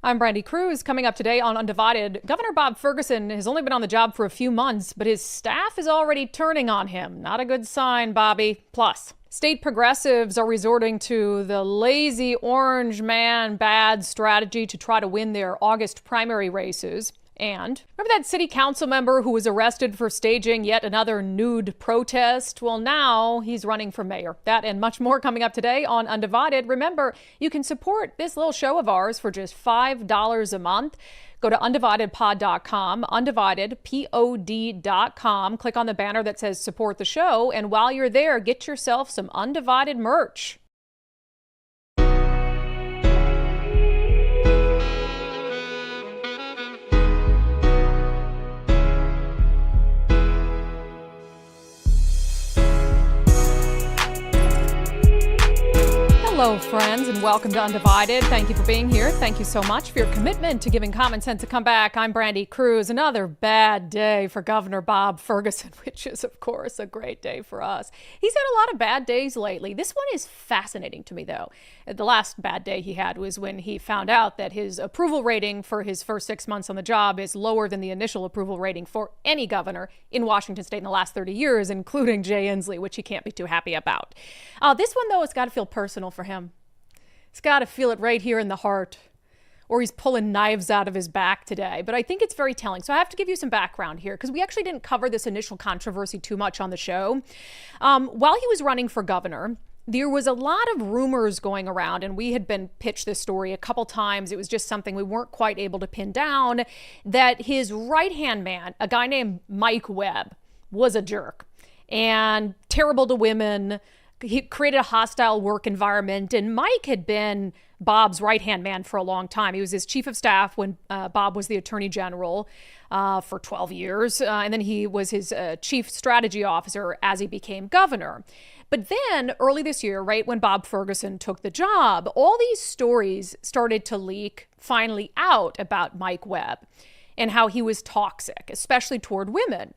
I'm Brandi Kruse. Coming up today on Undivided, Governor Bob Ferguson has only been on the job for a few months, but his staff is already turning on him. Not a good sign, Bobby. Plus, state progressives are resorting to the lazy orange man bad strategy to try to win their August primary races. And remember that city council member who was arrested for staging yet another nude protest? Well, now he's running for mayor. That and much more coming up today on Undivided. Remember, you can support this little show of ours for just $5 a month. Go to undividedpod.com, undividedpod.com. Click on the banner that says support the show. And while you're there, get yourself some Undivided merch. Hello, friends, and welcome to Undivided. Thank you for being here. Thank you so much for your commitment to giving common sense a comeback. I'm Brandi Kruse. Another bad day for Governor Bob Ferguson, which is, of course, a great day for us. He's had a lot of bad days lately. This one is fascinating to me, though. The last bad day he had was when he found out that his approval rating for his first 6 months on the job is lower than the initial approval rating for any governor in Washington state in the last 30 years, including Jay Inslee, which he can't be too happy about. This one, though, has got to feel personal for him. He's got to feel it right here in the heart, or he's pulling knives out of his back today. But I think it's very telling. So I have to give you some background here because we actually didn't cover this initial controversy too much on the show. While he was running for governor, there was a lot of rumors going around, and we had been pitched this story a couple times. It was just something we weren't quite able to pin down, that his right-hand man, a guy named Mike Webb, was a jerk and terrible to women. He created a hostile work environment, and Mike had been Bob's right-hand man for a long time. He was his chief of staff when Bob was the attorney general for 12 years, and then he was his chief strategy officer as he became governor. But then early this year, right when Bob Ferguson took the job, all these stories started to leak finally out about Mike Webb and how he was toxic, especially toward women.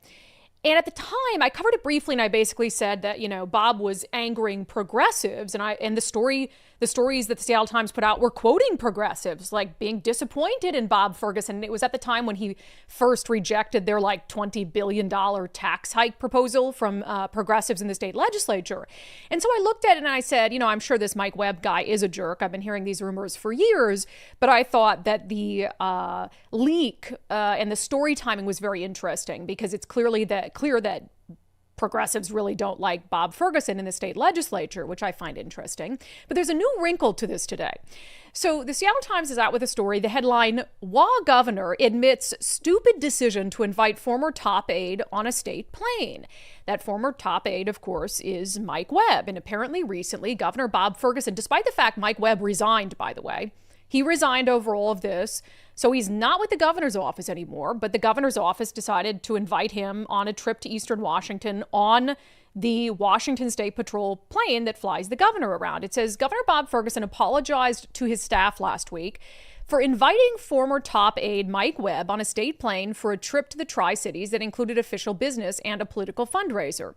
And at the time, I covered it briefly, and I basically said that, Bob was angering progressives, and the stories that the Seattle Times put out were quoting progressives, like being disappointed in Bob Ferguson. And it was at the time when he first rejected their $20 billion tax hike proposal from progressives in the state legislature. And so I looked at it and I said, I'm sure this Mike Webb guy is a jerk. I've been hearing these rumors for years, but I thought that the leak and the story timing was very interesting because it's clear that progressives really don't like Bob Ferguson in the state legislature, which I find interesting. But there's a new wrinkle to this today. So the Seattle Times is out with a story. The headline, "Wah Governor Admits Stupid Decision to Invite Former Top Aide on a State Plane." That former top aide, of course, is Mike Webb. And apparently recently, Governor Bob Ferguson, despite the fact Mike Webb resigned, by the way, he resigned over all of this. So he's not with the governor's office anymore, but the governor's office decided to invite him on a trip to Eastern Washington on the Washington State Patrol plane that flies the governor around. It says Governor Bob Ferguson apologized to his staff last week for inviting former top aide Mike Webb on a state plane for a trip to the Tri-Cities that included official business and a political fundraiser.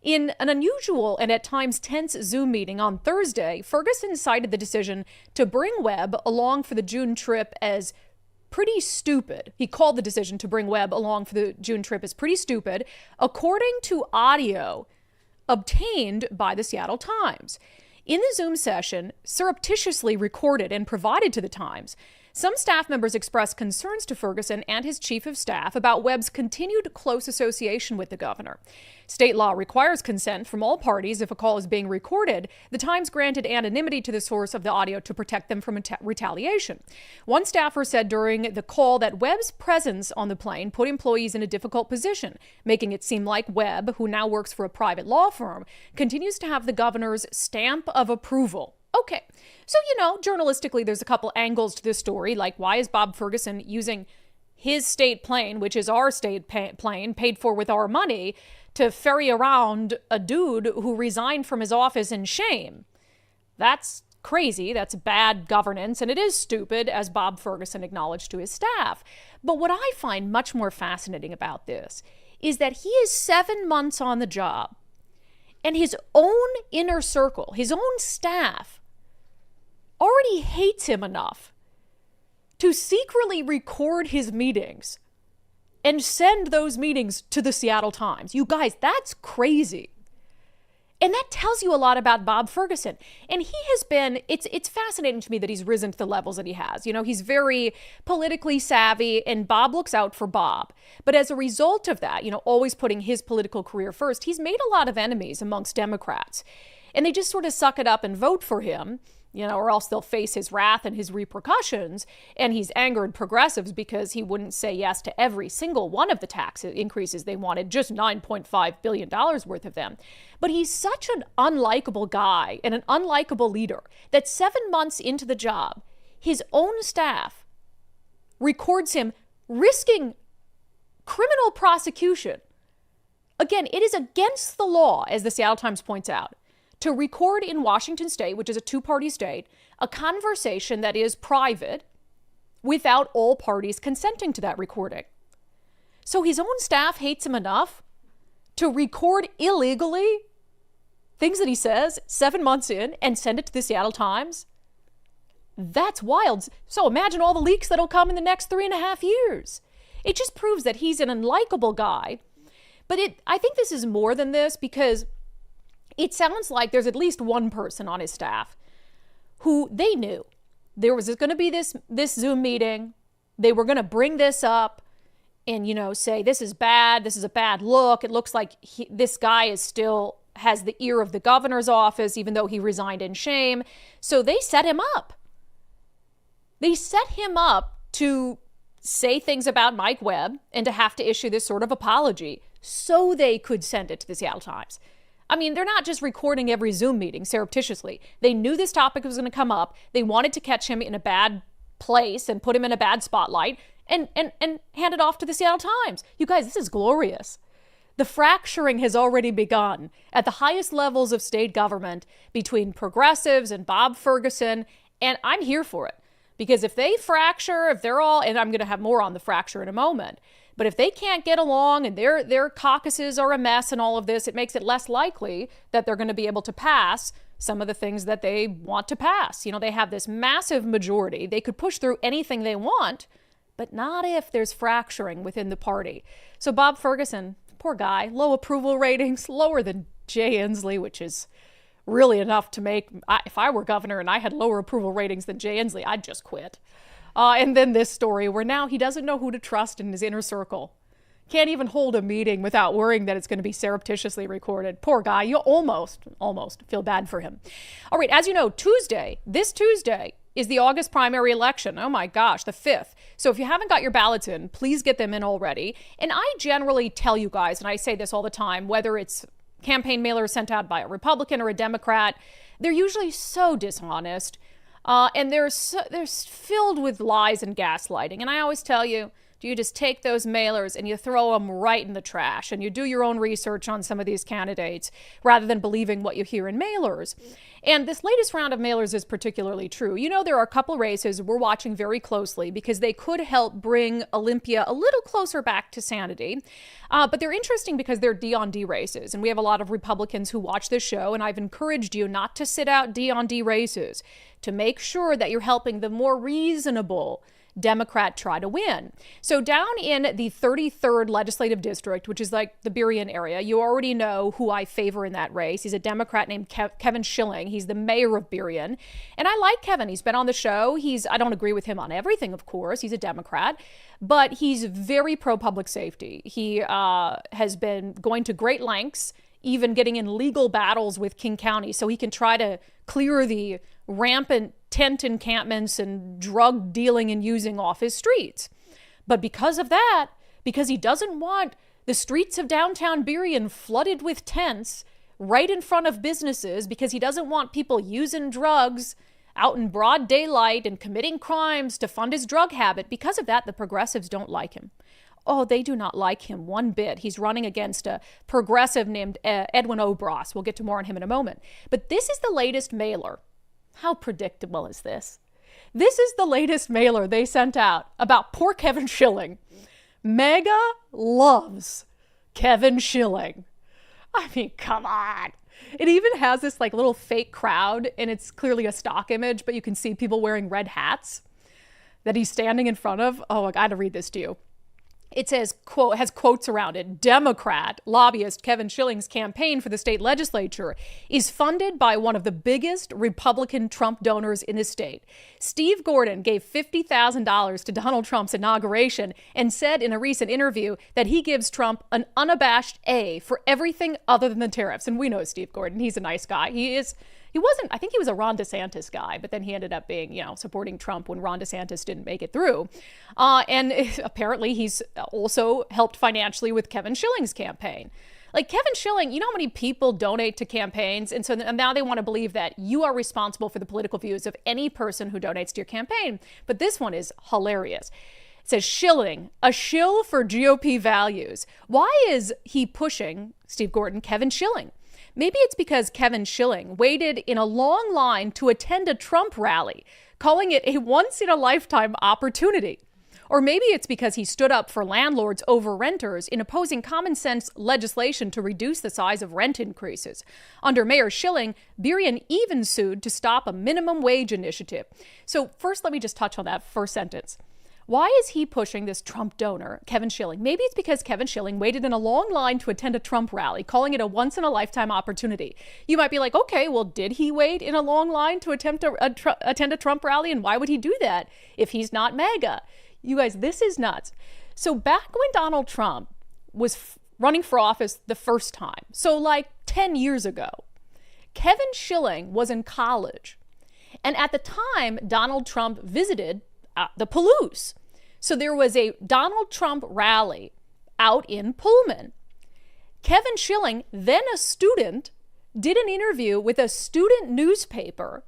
In an unusual and at times tense Zoom meeting on Thursday, Ferguson cited the decision to bring Webb along for the June trip as pretty stupid. He called the decision to bring Webb along for the June trip as pretty stupid, according to audio obtained by the Seattle Times. In the Zoom session, surreptitiously recorded and provided to the Times, some staff members expressed concerns to Ferguson and his chief of staff about Webb's continued close association with the governor. State law requires consent from all parties if a call is being recorded. The Times granted anonymity to the source of the audio to protect them from retaliation. One staffer said during the call that Webb's presence on the plane put employees in a difficult position, making it seem like Webb, who now works for a private law firm, continues to have the governor's stamp of approval. Okay, so, journalistically, there's a couple angles to this story, like why is Bob Ferguson using his state plane, which is our state plane, paid for with our money, to ferry around a dude who resigned from his office in shame? That's crazy. That's bad governance, and it is stupid, as Bob Ferguson acknowledged to his staff. But what I find much more fascinating about this is that he is 7 months on the job, and his own inner circle, his own staff, already hates him enough to secretly record his meetings and send those meetings to the Seattle Times. You guys, that's crazy. And that tells you a lot about Bob Ferguson. And he has been, it's fascinating to me that he's risen to the levels that he has. You know, he's very politically savvy, and Bob looks out for Bob. But as a result of that, you know, always putting his political career first, he's made a lot of enemies amongst Democrats. And they just sort of suck it up and vote for him, you know, or else they'll face his wrath and his repercussions. And he's angered progressives because he wouldn't say yes to every single one of the tax increases they wanted, just $9.5 billion worth of them. But he's such an unlikable guy and an unlikable leader that 7 months into the job, his own staff records him risking criminal prosecution. Again, it is against the law, as the Seattle Times points out, to record in Washington state, which is a two-party state, a conversation that is private without all parties consenting to that recording. So his own staff hates him enough to record illegally things that he says 7 months in and send it to the Seattle Times. That's wild. So imagine all the leaks that'll come in the next 3.5 years. It just proves that he's an unlikable guy. But I think this is more than this, because it sounds like there's at least one person on his staff who they knew there was going to be this Zoom meeting. They were going to bring this up and, you know, say, this is bad. This is a bad look. It looks like this guy is still has the ear of the governor's office, even though he resigned in shame. So they set him up. They set him up to say things about Mike Webb and to have to issue this sort of apology so they could send it to the Seattle Times. I mean, they're not just recording every Zoom meeting surreptitiously. They knew this topic was going to come up. They wanted to catch him in a bad place and put him in a bad spotlight and hand it off to the Seattle Times. You guys, this is glorious. The fracturing has already begun at the highest levels of state government between progressives and Bob Ferguson, and I'm here for it. Because if they fracture, if they're all, and I'm going to have more on the fracture in a moment, but if they can't get along and their caucuses are a mess and all of this, it makes it less likely that they're going to be able to pass some of the things that they want to pass. You know, they have this massive majority. They could push through anything they want, but not if there's fracturing within the party. So Bob Ferguson, poor guy, low approval ratings, lower than Jay Inslee, which is really enough to make, if I were governor and I had lower approval ratings than Jay Inslee, I'd just quit. And then this story where now he doesn't know who to trust in his inner circle. Can't even hold a meeting without worrying that it's going to be surreptitiously recorded. Poor guy. You almost feel bad for him. All right. As you know, this Tuesday is the August primary election. Oh my gosh, the 5th. So if you haven't got your ballots in, please get them in already. And I generally tell you guys, and I say this all the time, whether it's campaign mailers sent out by a Republican or a Democrat, they're usually so dishonest. And they're filled with lies and gaslighting. And I always tell you, you just take those mailers and you throw them right in the trash and you do your own research on some of these candidates rather than believing what you hear in mailers. And this latest round of mailers is particularly true. You know, there are a couple races we're watching very closely because they could help bring Olympia a little closer back to sanity. But they're interesting because they're D-on-D races. And we have a lot of Republicans who watch this show. And I've encouraged you not to sit out D-on-D races, to make sure that you're helping the more reasonable Democrat try to win. So down in the 33rd legislative district, which is like the Burien area, you already know who I favor in that race. He's a Democrat named Kevin Schilling. He's the mayor of Burien. And I like Kevin. He's been on the show. I don't agree with him on everything, of course. He's a Democrat, but he's very pro-public safety. He has been going to great lengths, even getting in legal battles with King County so he can try to clear the rampant tent encampments and drug dealing and using off his streets. But because of that, because he doesn't want the streets of downtown Burien flooded with tents right in front of businesses, because he doesn't want people using drugs out in broad daylight and committing crimes to fund his drug habit, because of that, the progressives don't like him. Oh, they do not like him one bit. He's running against a progressive named Edwin Obras. We'll get to more on him in a moment. But this is the latest mailer. How predictable is this? This is the latest mailer they sent out about poor Kevin Schilling. MAGA loves Kevin Schilling. I mean, come on. It even has this like little fake crowd, and it's clearly a stock image, but you can see people wearing red hats. that he's standing in front of. Oh, I got to read this to you. It says, quote, has quotes around it. Democrat lobbyist Kevin Schilling's campaign for the state legislature is funded by one of the biggest Republican Trump donors in the state. Steve Gordon gave $50,000 to Donald Trump's inauguration and said in a recent interview that he gives Trump an unabashed A for everything other than the tariffs. And we know Steve Gordon. He's a nice guy. I think he was a Ron DeSantis guy, but then he ended up being, supporting Trump when Ron DeSantis didn't make it through. And apparently he's also helped financially with Kevin Schilling's campaign. Like Kevin Schilling, you know how many people donate to campaigns? And so now they want to believe that you are responsible for the political views of any person who donates to your campaign. But this one is hilarious. It says Schilling, a shill for GOP values. Why is he pushing, Steve Gordon, Kevin Schilling? Maybe it's because Kevin Schilling waited in a long line to attend a Trump rally, calling it a once-in-a-lifetime opportunity. Or maybe it's because he stood up for landlords over renters in opposing common-sense legislation to reduce the size of rent increases. Under Mayor Schilling, Burien even sued to stop a minimum wage initiative. So first, let me just touch on that first sentence. Why is he pushing this Trump donor, Kevin Schilling? Maybe it's because Kevin Schilling waited in a long line to attend a Trump rally, calling it a once-in-a-lifetime opportunity. You might be like, okay, well, did he wait in a long line to attend a Trump rally? And why would he do that if he's not MAGA? You guys, this is nuts. So back when Donald Trump was running for office the first time, so like 10 years ago, Kevin Schilling was in college. And at the time, Donald Trump visited the Palouse. So there was a Donald Trump rally out in Pullman. Kevin Schilling, then a student, did an interview with a student newspaper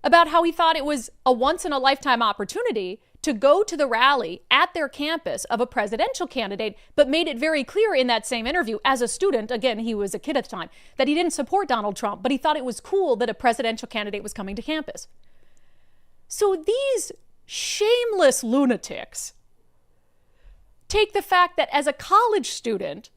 about how he thought it was a once-in-a-lifetime opportunity to go to the rally at their campus of a presidential candidate, but made it very clear in that same interview as a student, again, he was a kid at the time, that he didn't support Donald Trump, but he thought it was cool that a presidential candidate was coming to campus. So these shameless lunatics take the fact that as a college student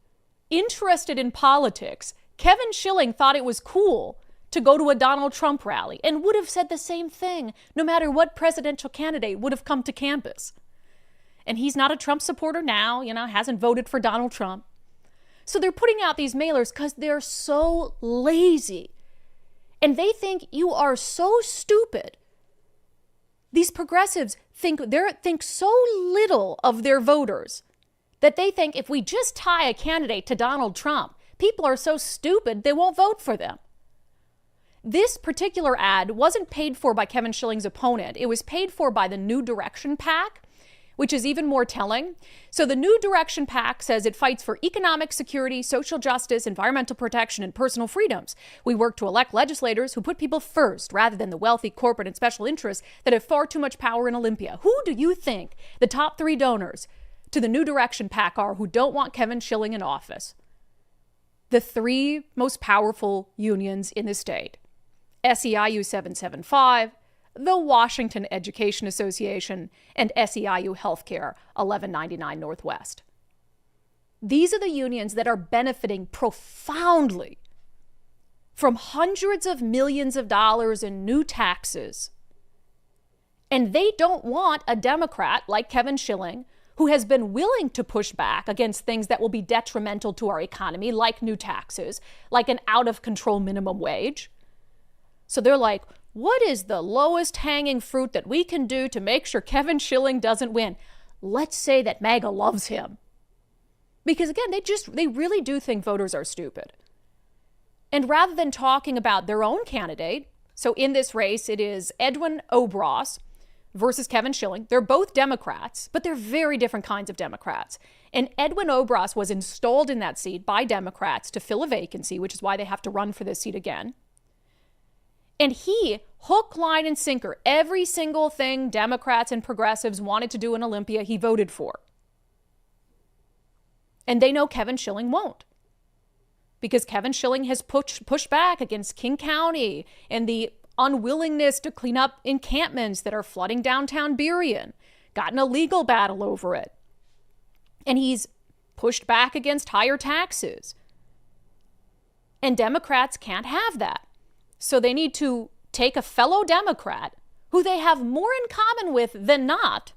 interested in politics, Kevin Schilling thought it was cool to go to a Donald Trump rally and would have said the same thing no matter what presidential candidate would have come to campus. And he's not a Trump supporter now, hasn't voted for Donald Trump. So they're putting out these mailers because they're so lazy. And they think you are so stupid. These progressives think so little of their voters that they think if we just tie a candidate to Donald Trump, people are so stupid they won't vote for them. This particular ad wasn't paid for by Kevin Schilling's opponent. It was paid for by the New Direction PAC, which is even more telling. So the New Direction PAC says it fights for economic security, social justice, environmental protection, and personal freedoms. We work to elect legislators who put people first rather than the wealthy, corporate, and special interests that have far too much power in Olympia. Who do you think the top 3 donors to the New Direction PAC are who don't want Kevin Schilling in office? The 3 most powerful unions in the state: SEIU 775, the Washington Education Association, and SEIU Healthcare 1199 Northwest. These are the unions that are benefiting profoundly from hundreds of millions of dollars in new taxes. And they don't want a Democrat like Kevin Schilling, who has been willing to push back against things that will be detrimental to our economy, like new taxes, like an out-of-control minimum wage. So they're like, what is the lowest hanging fruit that we can do to make sure Kevin Schilling doesn't win? Let's say that MAGA loves him. Because again, they really do think voters are stupid. And rather than talking about their own candidate, so in this race, it is Edwin Obras versus Kevin Schilling. They're both Democrats, but they're very different kinds of Democrats. And Edwin Obras was installed in that seat by Democrats to fill a vacancy, which is why they have to run for this seat again. And he, hook, line, and sinker, every single thing Democrats and progressives wanted to do in Olympia, he voted for. And they know Kevin Schilling won't. Because Kevin Schilling has pushed back against King County and the unwillingness to clean up encampments that are flooding downtown Burien, gotten a legal battle over it. And he's pushed back against higher taxes. And Democrats can't have that. So they need to take a fellow Democrat who they have more in common with than not,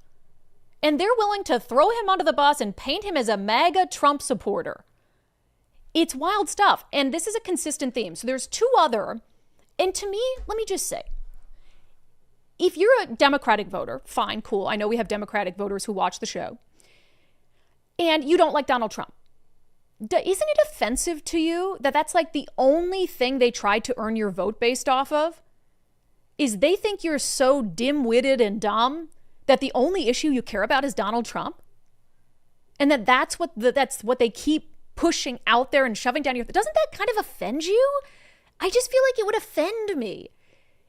and they're willing to throw him under the bus and paint him as a MAGA Trump supporter. It's wild stuff, and this is a consistent theme. So there's two other, and to me, let me just say, if you're a Democratic voter, fine, cool. I know we have Democratic voters who watch the show, and you don't like Donald Trump. Isn't it offensive to you that that's like the only thing they tried to earn your vote based off of? Is they think you're so dim-witted and dumb that the only issue you care about is Donald Trump? And that's what they keep pushing out there and shoving down your throat. Doesn't that kind of offend you? I just feel like it would offend me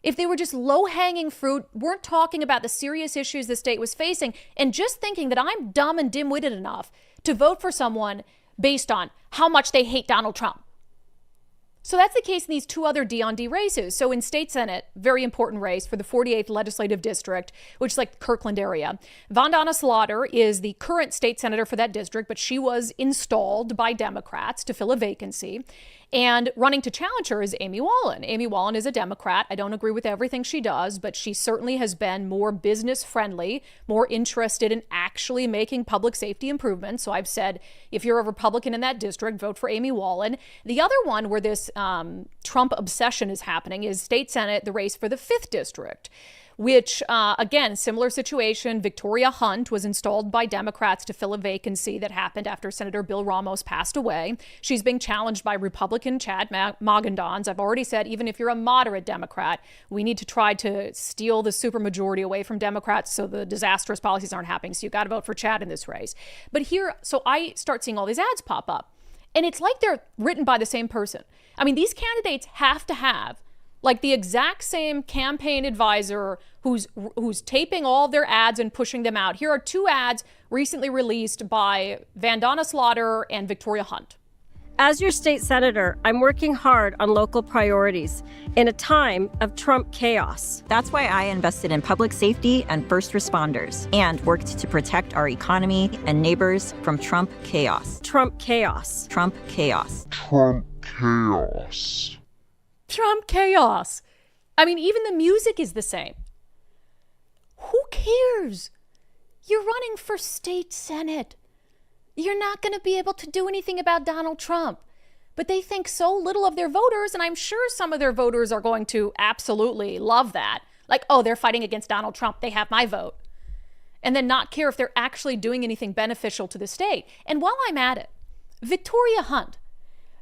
if they were just low-hanging fruit, weren't talking about the serious issues the state was facing, and just thinking that I'm dumb and dim-witted enough to vote for someone based on how much they hate Donald Trump. So that's the case in these two other D on D races. So in state Senate, very important race for the 48th legislative district, which is like the Kirkland area. Vandana Slaughter is the current state senator for that district, but she was installed by Democrats to fill a vacancy. And running to challenge her is Amy Wallen. Amy Wallen is a Democrat. I don't agree with everything she does, but she certainly has been more business friendly, more interested in actually making public safety improvements. So I've said, if you're a Republican in that district, vote for Amy Wallen. The other one where this Trump obsession is happening is state Senate, the race for the 5th district, which, again, similar situation. Victoria Hunt was installed by Democrats to fill a vacancy that happened after Senator Bill Ramos passed away. She's being challenged by Republican Chad Magandons. I've already said, even if you're a moderate Democrat, we need to try to steal the supermajority away from Democrats so the disastrous policies aren't happening. So you got to vote for Chad in this race. But here, so I start seeing all these ads pop up, and it's like they're written by the same person. I mean, these candidates have to have like the exact same campaign advisor who's taping all their ads and pushing them out. Here are two ads recently released by Vandana Slaughter and Victoria Hunt. As your state senator, I'm working hard on local priorities in a time of Trump chaos. That's why I invested in public safety and first responders and worked to protect our economy and neighbors from Trump chaos. Trump chaos. Trump chaos. Trump chaos. Trump chaos. I mean, even the music is the same. Who cares? You're running for state Senate. You're not going to be able to do anything about Donald Trump. But they think so little of their voters, and I'm sure some of their voters are going to absolutely love that. Like, oh, they're fighting against Donald Trump. They have my vote. And then not care if they're actually doing anything beneficial to the state. And while I'm at it, Victoria Hunt.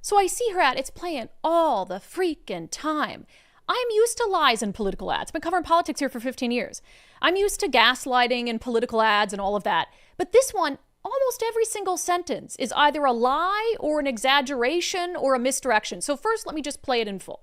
So I see her ad, it's playing all the freaking time. I'm used to lies in political ads. I've been covering politics here for 15 years. I'm used to gaslighting and political ads and all of that. But this one, almost every single sentence is either a lie or an exaggeration or a misdirection. So first, let me just play it in full.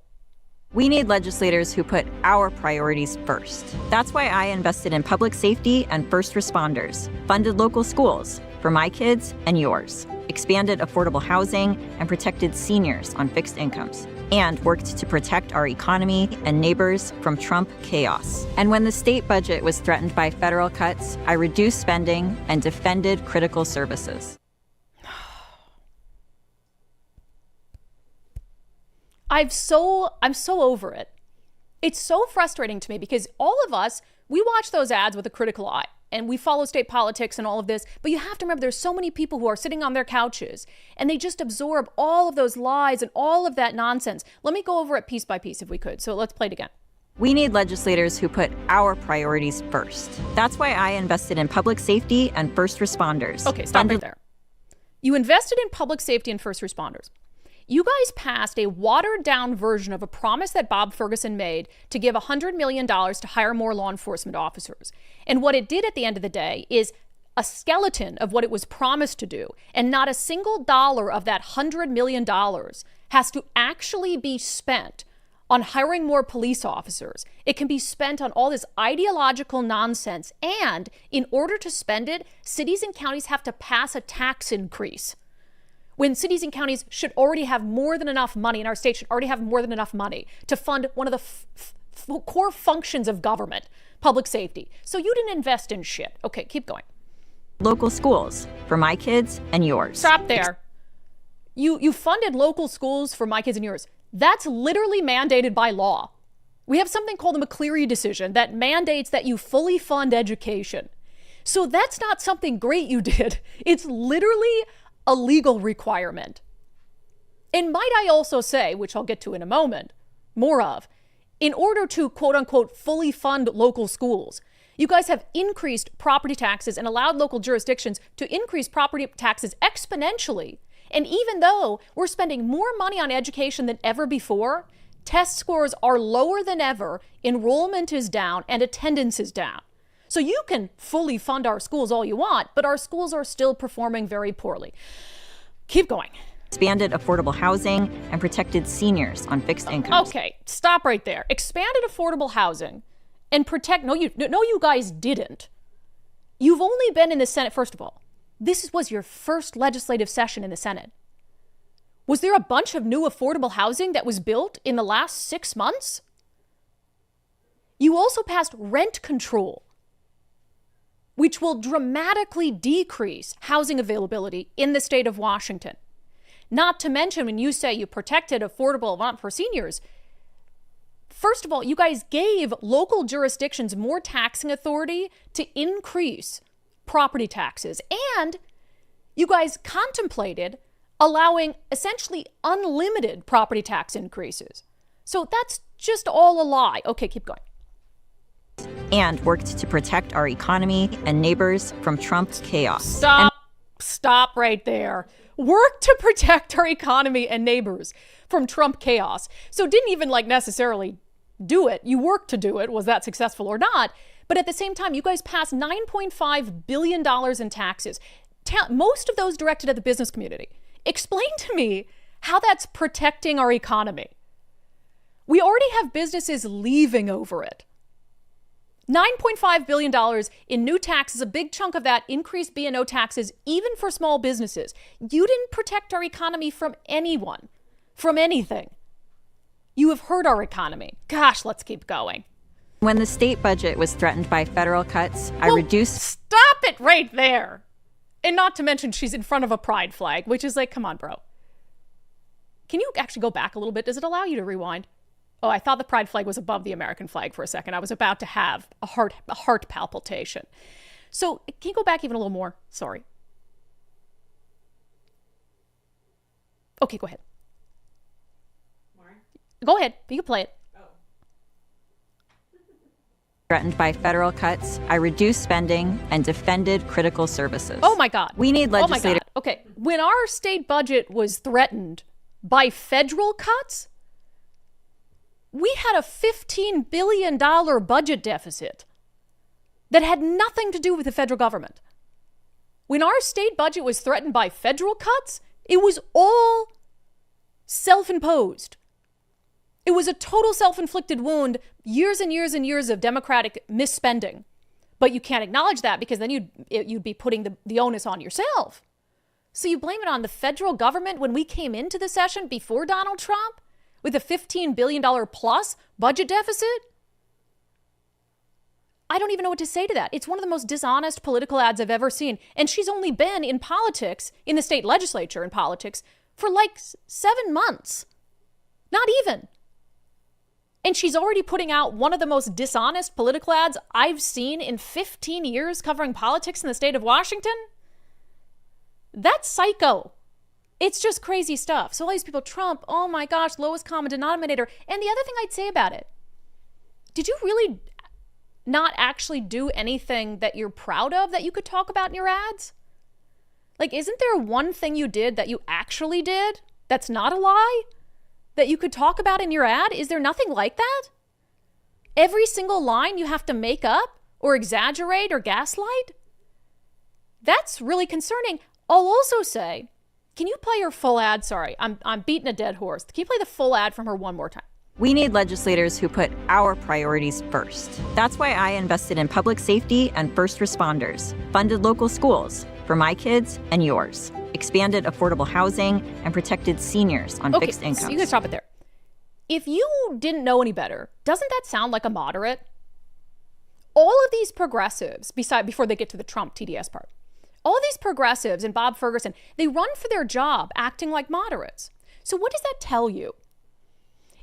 We need legislators who put our priorities first. That's why I invested in public safety and first responders, funded local schools for my kids and yours, expanded affordable housing, and protected seniors on fixed incomes, and worked to protect our economy and neighbors from Trump chaos. And when the state budget was threatened by federal cuts, I reduced spending and defended critical services. I'm so over it. It's so frustrating to me because all of us, we watch those ads with a critical eye and we follow state politics and all of this. But you have to remember there's so many people who are sitting on their couches and they just absorb all of those lies and all of that nonsense. Let me go over it piece by piece if we could. So let's play it again. We need legislators who put our priorities first. That's why I invested in public safety and first responders. Okay, stop right there. You invested in public safety and first responders. You guys passed a watered-down version of a promise that Bob Ferguson made to give $100 million to hire more law enforcement officers. And what it did at the end of the day is a skeleton of what it was promised to do. And not a single dollar of that $100 million has to actually be spent on hiring more police officers. It can be spent on all this ideological nonsense. And in order to spend it, cities and counties have to pass a tax increase. When cities and counties should already have more than enough money, and our state should already have more than enough money to fund one of the core functions of government, public safety. So you didn't invest in shit. Okay, keep going. Local schools for my kids and yours. Stop there. You funded local schools for my kids and yours. That's literally mandated by law. We have something called the McCleary decision that mandates that you fully fund education. So that's not something great you did. It's literally a legal requirement. And might I also say, which I'll get to in a moment, more of, in order to quote unquote fully fund local schools, you guys have increased property taxes and allowed local jurisdictions to increase property taxes exponentially. And even though we're spending more money on education than ever before, test scores are lower than ever, enrollment is down, and attendance is down. So you can fully fund our schools all you want, but our schools are still performing very poorly. Keep going. Expanded affordable housing and protected seniors on fixed incomes. Okay, stop right there. Expanded affordable housing and protect. No, you guys didn't. You've only been in the Senate. First of all, this was your first legislative session in the Senate. Was there a bunch of new affordable housing that was built in the last 6 months? You also passed rent control, which will dramatically decrease housing availability in the state of Washington. Not to mention, when you say you protected affordable amount for seniors, first of all, you guys gave local jurisdictions more taxing authority to increase property taxes. And you guys contemplated allowing essentially unlimited property tax increases. So that's just all a lie. Okay, keep going. And worked to protect our economy and neighbors from Trump's chaos. Stop right there. Work to protect our economy and neighbors from Trump chaos. So didn't even necessarily do it. You worked to do it. Was that successful or not? But at the same time, you guys passed $9.5 billion in taxes. Most of those directed at the business community. Explain to me how that's protecting our economy. We already have businesses leaving over it. $9.5 billion in new taxes, a big chunk of that increased B&O taxes, even for small businesses. You didn't protect our economy from anyone, from anything. You have hurt our economy. Gosh, let's keep going. When the state budget was threatened by federal cuts, I reduced... Stop it right there. And not to mention she's in front of a pride flag, which is come on, bro. Can you actually go back a little bit? Does it allow you to rewind? Oh, I thought the pride flag was above the American flag for a second. I was about to have a heart palpitation. So can you go back even a little more? Sorry. Okay, go ahead. More? Go ahead. You can play it. Threatened by federal cuts, I reduced spending and defended critical services. Oh my God. We need legislators. Oh my God. Okay. When our state budget was threatened by federal cuts, we had a $15 billion budget deficit that had nothing to do with the federal government. When our state budget was threatened by federal cuts, it was all self-imposed. It was a total self-inflicted wound, years and years and years of Democratic misspending. But you can't acknowledge that because then you'd be putting the onus on yourself. So you blame it on the federal government when we came into the session before Donald Trump with a $15 billion plus budget deficit? I don't even know what to say to that. It's one of the most dishonest political ads I've ever seen. And she's only been in politics, in the state legislature in politics, for 7 months. Not even. And she's already putting out one of the most dishonest political ads I've seen in 15 years covering politics in the state of Washington. That's psycho. It's just crazy stuff. So all these people, Trump, oh my gosh, lowest common denominator. And the other thing I'd say about it, did you really not actually do anything that you're proud of that you could talk about in your ads? Isn't there one thing you did that you actually did that's not a lie? That you could talk about in your ad? Is there nothing like that? Every single line you have to make up or exaggerate or gaslight? That's really concerning. I'll also say, can you play her full ad? Sorry, I'm beating a dead horse. Can you play the full ad from her one more time? We need legislators who put our priorities first. That's why I invested in public safety and first responders, funded local schools for my kids and yours, expanded affordable housing, and protected seniors on fixed incomes. So you can stop it there. If you didn't know any better, doesn't that sound like a moderate? All of these progressives, before they get to the Trump TDS part, all of these progressives and Bob Ferguson, they run for their job acting like moderates. So what does that tell you?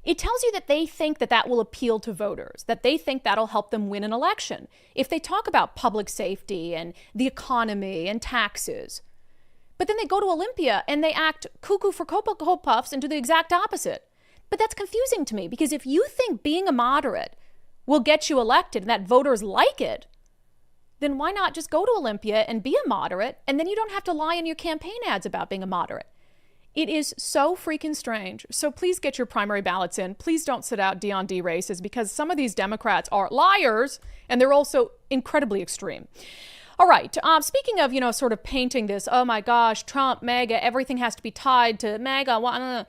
It tells you that they think that that will appeal to voters, that they think that'll help them win an election. If they talk about public safety and the economy and taxes, but then they go to Olympia and they act cuckoo for Cocoa Puffs and do the exact opposite. But that's confusing to me, because if you think being a moderate will get you elected and that voters like it, then why not just go to Olympia and be a moderate, and then you don't have to lie in your campaign ads about being a moderate. It is so freaking strange. So please get your primary ballots in. Please don't sit out D on D races, because some of these Democrats are liars and they're also incredibly extreme. All right. Speaking of, sort of painting this, oh my gosh, Trump, MAGA, everything has to be tied to MAGA.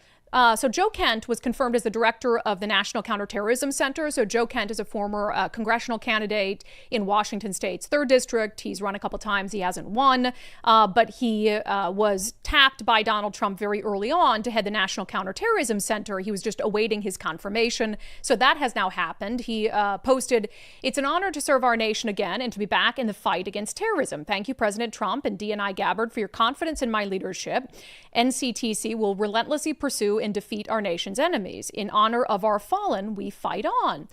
So Joe Kent was confirmed as the director of the National Counterterrorism Center. So Joe Kent is a former congressional candidate in Washington State's 3rd District. He's run a couple times. He hasn't won, but he was tapped by Donald Trump very early on to head the National Counterterrorism Center. He was just awaiting his confirmation. So that has now happened. He posted, "It's an honor to serve our nation again and to be back in the fight against terrorism. Thank you, President Trump and DNI Gabbard, for your confidence in my leadership. NCTC will relentlessly pursue and defeat our nation's enemies. In honor of our fallen, we fight on."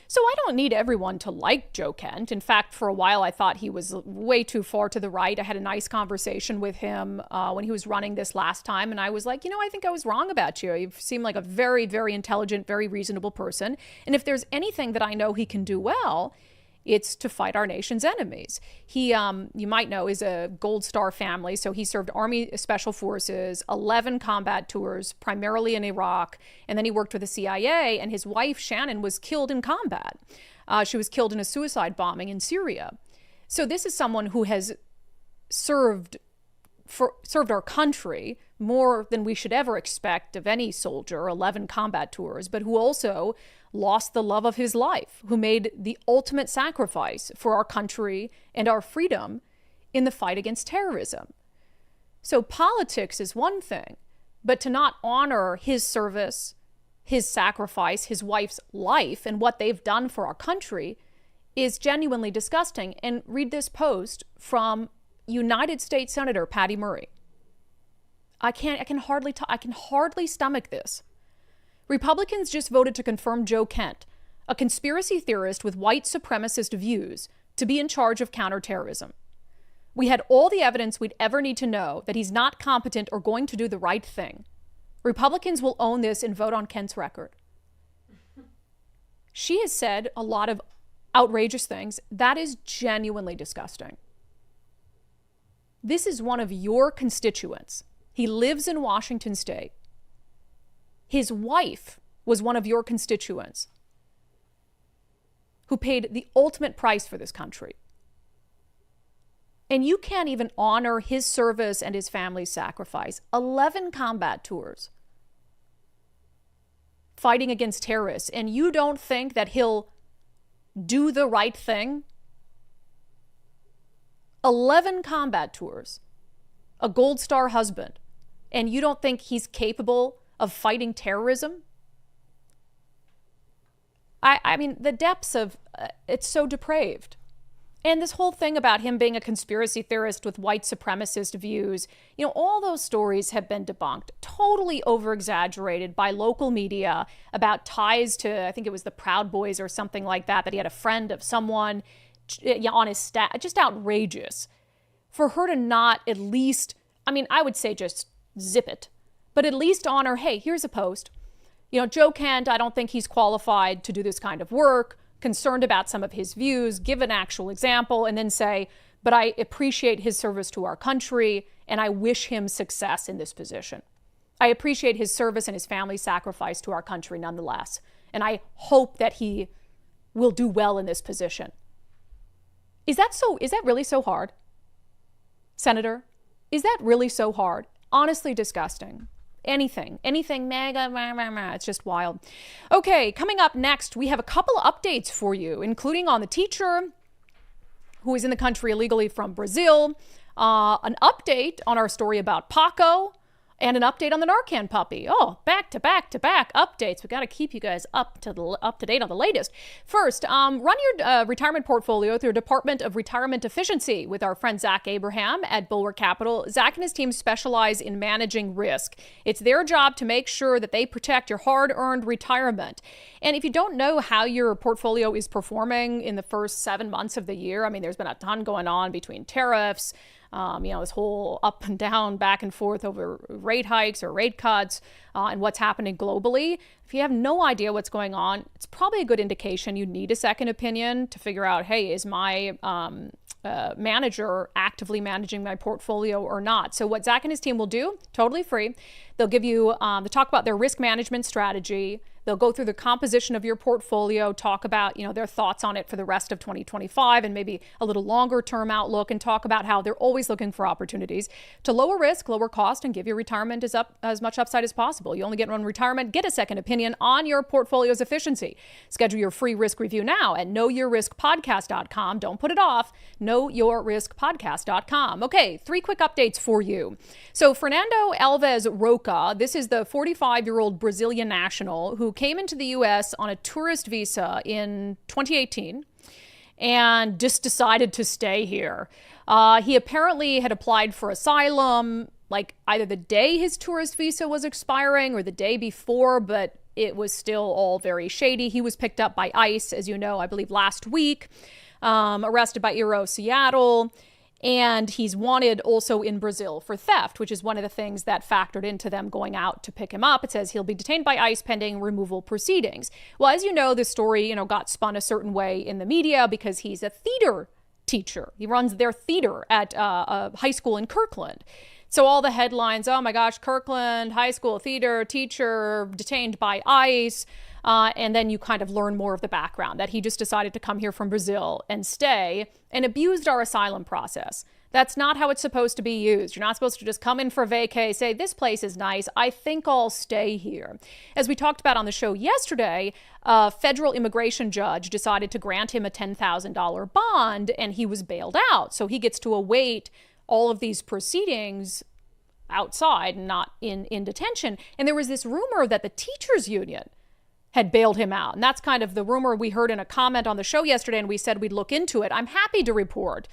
So I don't need everyone to like Joe Kent. In fact, for a while, I thought he was way too far to the right. I had a nice conversation with him when he was running this last time. And I was like, I think I was wrong about you. You seem like a very, very intelligent, very reasonable person. And if there's anything that I know he can do well, it's to fight our nation's enemies. He, you might know, is a Gold Star family. So he served Army Special Forces, 11 combat tours, primarily in Iraq. And then he worked with the CIA. And his wife, Shannon, was killed in combat. She was killed in a suicide bombing in Syria. So this is someone who has served our country more than we should ever expect of any soldier, 11 combat tours, but who also lost the love of his life, who made the ultimate sacrifice for our country and our freedom in the fight against terrorism. So politics is one thing, but to not honor his service, his sacrifice, his wife's life, and what they've done for our country is genuinely disgusting. And read this post from United States Senator Patty Murray. I can hardly stomach this. Republicans just voted to confirm Joe Kent, a conspiracy theorist with white supremacist views, to be in charge of counterterrorism. We had all the evidence we'd ever need to know that he's not competent or going to do the right thing. Republicans will own this and vote on Kent's record. She has said a lot of outrageous things. That is genuinely disgusting. This is one of your constituents. He lives in Washington State. His wife was one of your constituents who paid the ultimate price for this country. And you can't even honor his service and his family's sacrifice. 11 combat tours fighting against terrorists. And you don't think that he'll do the right thing? 11 combat tours, a Gold Star husband, and you don't think he's capable of fighting terrorism? I mean, the depths of it's so depraved. And this whole thing about him being a conspiracy theorist with white supremacist views, all those stories have been debunked, totally over-exaggerated by local media about ties to, I think it was the Proud Boys or something like that, that he had a friend of someone on his staff. Just outrageous. For her to not at least, I would say just zip it, but at least honor, hey, here's a post. Joe Kent, I don't think he's qualified to do this kind of work, concerned about some of his views, give an actual example, and then say, but I appreciate his service to our country, and I wish him success in this position. I appreciate his service and his family's sacrifice to our country nonetheless, and I hope that he will do well in this position. Is that really so hard? Senator, is that really so hard? Honestly disgusting. Anything MAGA, it's just wild. Okay, coming up next, we have a couple of updates for you, including on the teacher who is in the country illegally from Brazil, an update on our story about Paco, and an update on the Narcan puppy. Oh, back to back to back updates. We got to keep you guys up to date on the latest. First, run your retirement portfolio through Department of Retirement Efficiency with our friend Zach Abraham at Bulwark Capital. Zach and his team specialize in managing risk. It's their job to make sure that they protect your hard-earned retirement. And if you don't know how your portfolio is performing in the first 7 months of the year, I mean, there's been a ton going on between tariffs, this whole up and down, back and forth over rate hikes or rate cuts, and what's happening globally. If you have no idea what's going on, it's probably a good indication you need a second opinion to figure out, hey, is my manager actively managing my portfolio or not? So what Zach and his team will do, totally free, they'll give you, they talk about their risk management strategy. They'll go through the composition of your portfolio, talk about, their thoughts on it for the rest of 2025 and maybe a little longer term outlook, and talk about how they're always looking for opportunities to lower risk, lower cost, and give your retirement as much upside as possible. You only get one retirement. Get a second opinion on your portfolio's efficiency. Schedule your free risk review now at knowyourriskpodcast.com. Don't put it off. Knowyourriskpodcast.com. Okay, 3 quick updates for you. So Fernando Alves Roca, this is the 45-year-old Brazilian national who came into the U.S. on a tourist visa in 2018 and just decided to stay here. He apparently had applied for asylum like either the day his tourist visa was expiring or the day before, but it was still all very shady. He was picked up by ICE, as you know, I believe last week, arrested by Aero Seattle. And he's wanted also in Brazil for theft, which is one of the things that factored into them going out to pick him up. It says he'll be detained by ICE pending removal proceedings. Well, as you know, this story, got spun a certain way in the media because he's a theater teacher. He runs their theater at a high school in Kirkland. So all the headlines, oh my gosh, Kirkland high school theater teacher detained by ICE. And then you kind of learn more of the background, that he just decided to come here from Brazil and stay and abused our asylum process. That's not how it's supposed to be used. You're not supposed to just come in for vacay, say, this place is nice, I think I'll stay here. As we talked about on the show yesterday, a federal immigration judge decided to grant him a $10,000 bond, and he was bailed out. So he gets to await all of these proceedings outside and not in detention. And there was this rumor that the teachers union had bailed him out. And that's kind of the rumor we heard in a comment on the show yesterday, and we said we'd look into it. I'm happy to report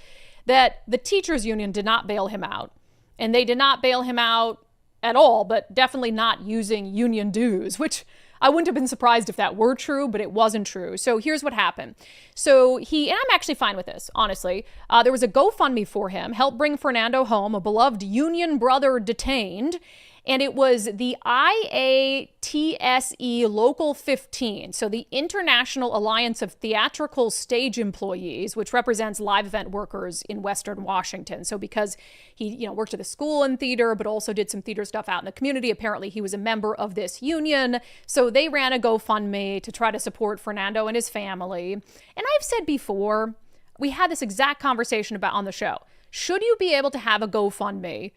that the teachers union did not bail him out. And they did not bail him out at all, but definitely not using union dues, which I wouldn't have been surprised if that were true, but it wasn't true. So here's what happened. So and I'm actually fine with this, honestly. There was a GoFundMe for him, help bring Fernando home, a beloved union brother detained. And it was the IATSE Local 15, so the International Alliance of Theatrical Stage Employees, which represents live event workers in Western Washington. So because he, worked at the school in theater, but also did some theater stuff out in the community, apparently he was a member of this union. So they ran a GoFundMe to try to support Fernando and his family. And I've said before, we had this exact conversation about on the show. Should you be able to have a GoFundMe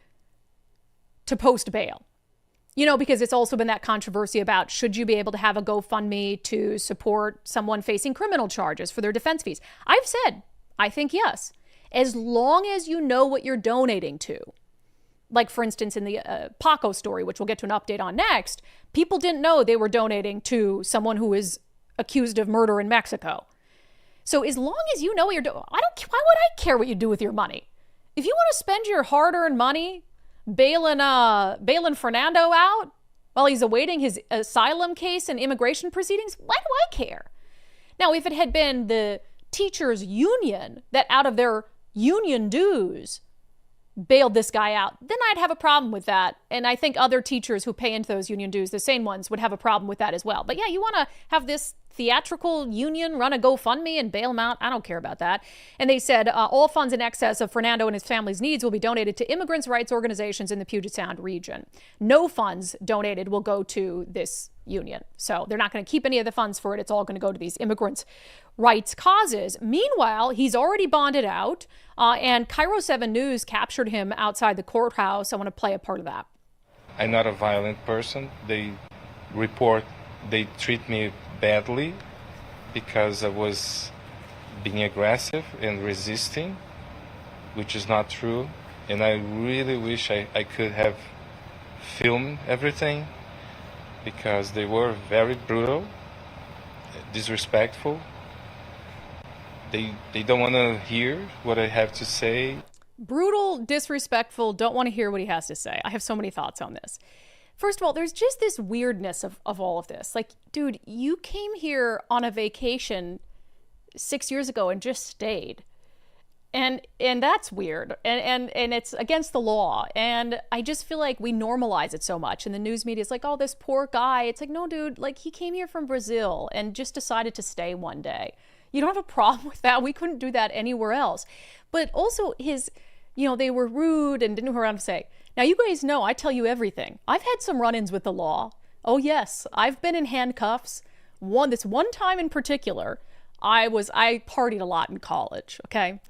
to post bail? Because it's also been that controversy about should you be able to have a GoFundMe to support someone facing criminal charges for their defense fees? I've said, I think yes, as long as you know what you're donating to. Like, for instance, in the Paco story, which we'll get to an update on next, people didn't know they were donating to someone who is accused of murder in Mexico. So as long as you know what you're doing, why would I care what you do with your money? If you want to spend your hard-earned money bailing Fernando out while he's awaiting his asylum case and immigration proceedings, why do I care? Now, if it had been the teachers union that out of their union dues bailed this guy out, then I'd have a problem with that. And I think other teachers who pay into those union dues, the same ones, would have a problem with that as well. But yeah, you want to have this theatrical union run a GoFundMe and bail him out? I don't care about that. And they said all funds in excess of Fernando and his family's needs will be donated to immigrants' rights organizations in the Puget Sound region. No funds donated will go to this union. So they're not going to keep any of the funds for it. It's all going to go to these immigrants' rights causes. Meanwhile, he's already bonded out, and Cairo 7 News captured him outside the courthouse. I want to play a part of that. I'm not a violent person. They treat me badly because I was being aggressive and resisting, which is not true. And I really wish I could have film everything because they were very brutal, disrespectful. They don't want to hear what I have to say. Brutal, disrespectful, don't want to hear what he has to say. I have so many thoughts on this. First of all, there's just this weirdness of all of this. Like, dude, you came here on a vacation 6 years ago and just stayed. And that's weird. And it's against the law. And I just feel like we normalize it so much. And the news media is like, oh, this poor guy. It's like, no, dude, like he came here from Brazil and just decided to stay one day. You don't have a problem with that. We couldn't do that anywhere else. But also they were rude and didn't know what to say. Now, you guys know I tell you everything. I've had some run-ins with the law. Oh, yes. I've been in handcuffs. This one time in particular, I partied a lot in college, okay?